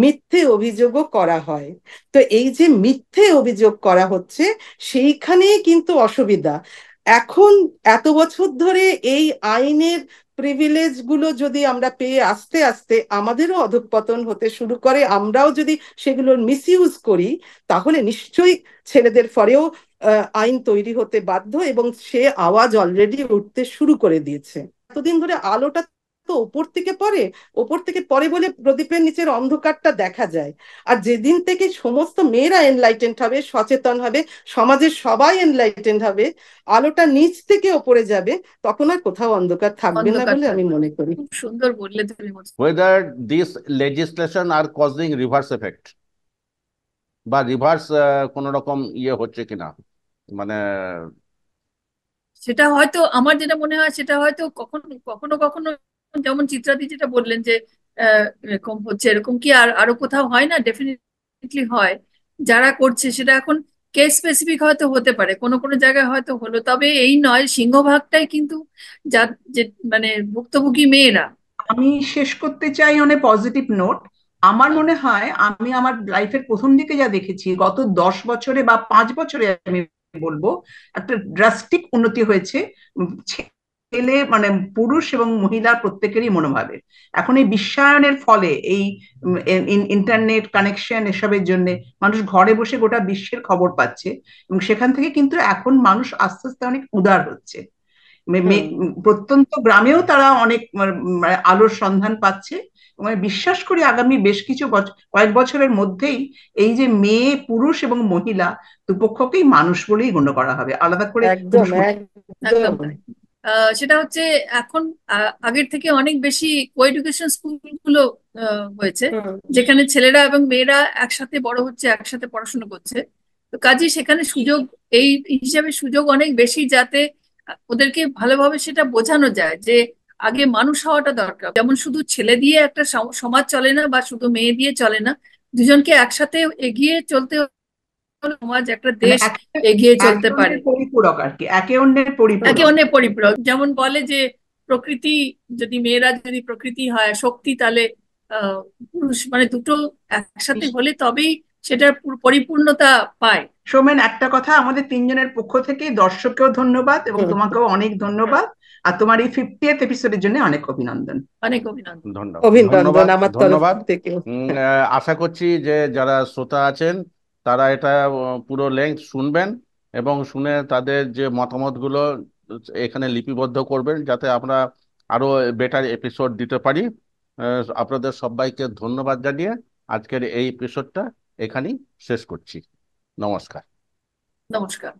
মিথ্যে অভিযোগও করা হয়, তো এই যে মিথ্যে অভিযোগ করা হচ্ছে, সেইখানেই কিন্তু অসুবিধা। এখন এত বছর ধরে এই আইনের প্রিভিলেজ গুলো যদি আমরা পেয়ে আস্তে আস্তে আমাদেরও অধঃপতন হতে শুরু করে, আমরাও যদি সেগুলোর মিসইউজ করি, তাহলে নিশ্চয়ই ছেলেদের ফরেও আইন তৈরি হতে বাধ্য, এবং সে আওয়াজ অলরেডি উঠতে শুরু করে দিয়েছে। এতদিন ধরে আলোটা তো ওপর থেকে পড়ে বলে প্রদীপের নিচের অন্ধকারটা দেখা যায়। আর যেদিন থেকে সমস্ত মেয়েরা এনলাইটেন্ড হবে, সচেতন হবে, সমাজের সবাই এনলাইটেন্ড হবে, আলোটা নিচ থেকে ওপরে যাবে, তখন আর কোথাও অন্ধকার থাকবে না অন্ধকার বলে আমি থাকবে। মনে করি। খুব সুন্দর বললে তুমি। whether this legislation are causing reverse effect, বা রিভার্স কোন রকম ইয়ে হচ্ছে কিনা, মানে সেটা হয়তো আমার যেটা মনে হয়, সেটা হয়তো কখনো কখনো কখনো, যেমন চিত্রাদি যেটা বললেন যে এরকম হচ্ছে, এরকম কি আর আরো কোথাও হয় না? ডেফিনেটলি হয়। যারা করছে সেটা এখন কেস স্পেসিফিক হয়তো হতে পারে, কোনো কোনো জায়গায় হয়তো হলো, তবে এই নয়, সিংহভাগটাই কিন্তু যা যে মানে ভুক্তভোগী মেয়েরা। আমি শেষ করতে চাই অনেক পজিটিভ নোট। আমার মনে হয় আমি আমার লাইফের প্রথম দিকে যা দেখেছি, গত 10 বছরে বা 5 বছরে আমি বলবো একটা ড্রাস্টিক উন্নতি হয়েছে ছেলে মানে পুরুষ এবং মহিলা প্রত্যেকেরই মনোভাবে। এখন এই বিশ্বায়নের ফলে, এই ইন্টারনেট কানেকশন এসবের জন্য মানুষ ঘরে বসে গোটা বিশ্বের খবর পাচ্ছে, এবং সেখান থেকে কিন্তু এখন মানুষ আস্তে আস্তে অনেক উদার হচ্ছে। প্রত্যন্ত গ্রামেও তারা অনেক আলোর সন্ধান পাচ্ছে। এবং আমি বিশ্বাস করি আগামী বেশ কিছু কয়েক বছরের মধ্যেই এই যে মেয়ে, পুরুষ এবং মহিলা দুপক্ষকেই মানুষ বলেই গণ্য করা হবে, আলাদা করে একদম, পুরুষ একদম একদম। তাই। সেটা হচ্ছে এখন আগের থেকে অনেক বেশি কোএডুকেশন স্কুলগুলো হয়েছে, হুম যেখানে ছেলেরা এবং মেয়েরা একসাথে বড় হচ্ছে, একসাথে পড়াশোনা করছে। তো কাজেই সেখানে সুযোগ এই হিসাবে সুযোগ অনেক বেশি, যাতে ওদেরকে ভালোভাবে সেটা বোঝানো যায় যে আগে মানুষ হওয়াটা দরকার। যেমন শুধু ছেলে দিয়ে একটা সমাজ চলে না, বা শুধু মেয়ে দিয়ে চলে না, দুজনকে একসাথে এগিয়ে চলতে হলে সমাজ, একটা মানে দেশ এগিয়ে একে চলতে পারে। অন্যের পরিপূরক আর কি, একে অন্যের একে পরিপূরক। অন্যের পরিপূরক। যেমন বলে যে প্রকৃতি, যদি মেয়েরা যদি প্রকৃতি হয় শক্তি, তাহলে পুরুষ মানে দুটো একসাথে হলে তবেই সেটার পরিপূর্ণতা পায়। সৌমেন, একটা কথা, আমাদের তিনজনের পক্ষ থেকে দর্শককেও ধন্যবাদ এবং হুম তোমাকেও অনেক ধন্যবাদ, আর তোমার এই 50th এপিসোডের জন্য অনেক অভিনন্দন। অনেক অভিনন্দন। ধন্যবাদ অভিনন্দন ধন্যবাদ আমার তরফ ধন্যবাদ। থেকে। আশা করছি যে যারা শ্রোতা আছেন তারা এটা পুরো লেন্থ শুনবেন এবং শুনে তাদের যে মতামতগুলো এখানে লিপিবদ্ধ করবেন, যাতে আমরা আরো বেটার এপিসোড দিতে পারি। আপনাদের সবাইকে ধন্যবাদ জানিয়ে আজকের এই এপিসোডটা এখানেই শেষ করছি। নমস্কার। নমস্কার।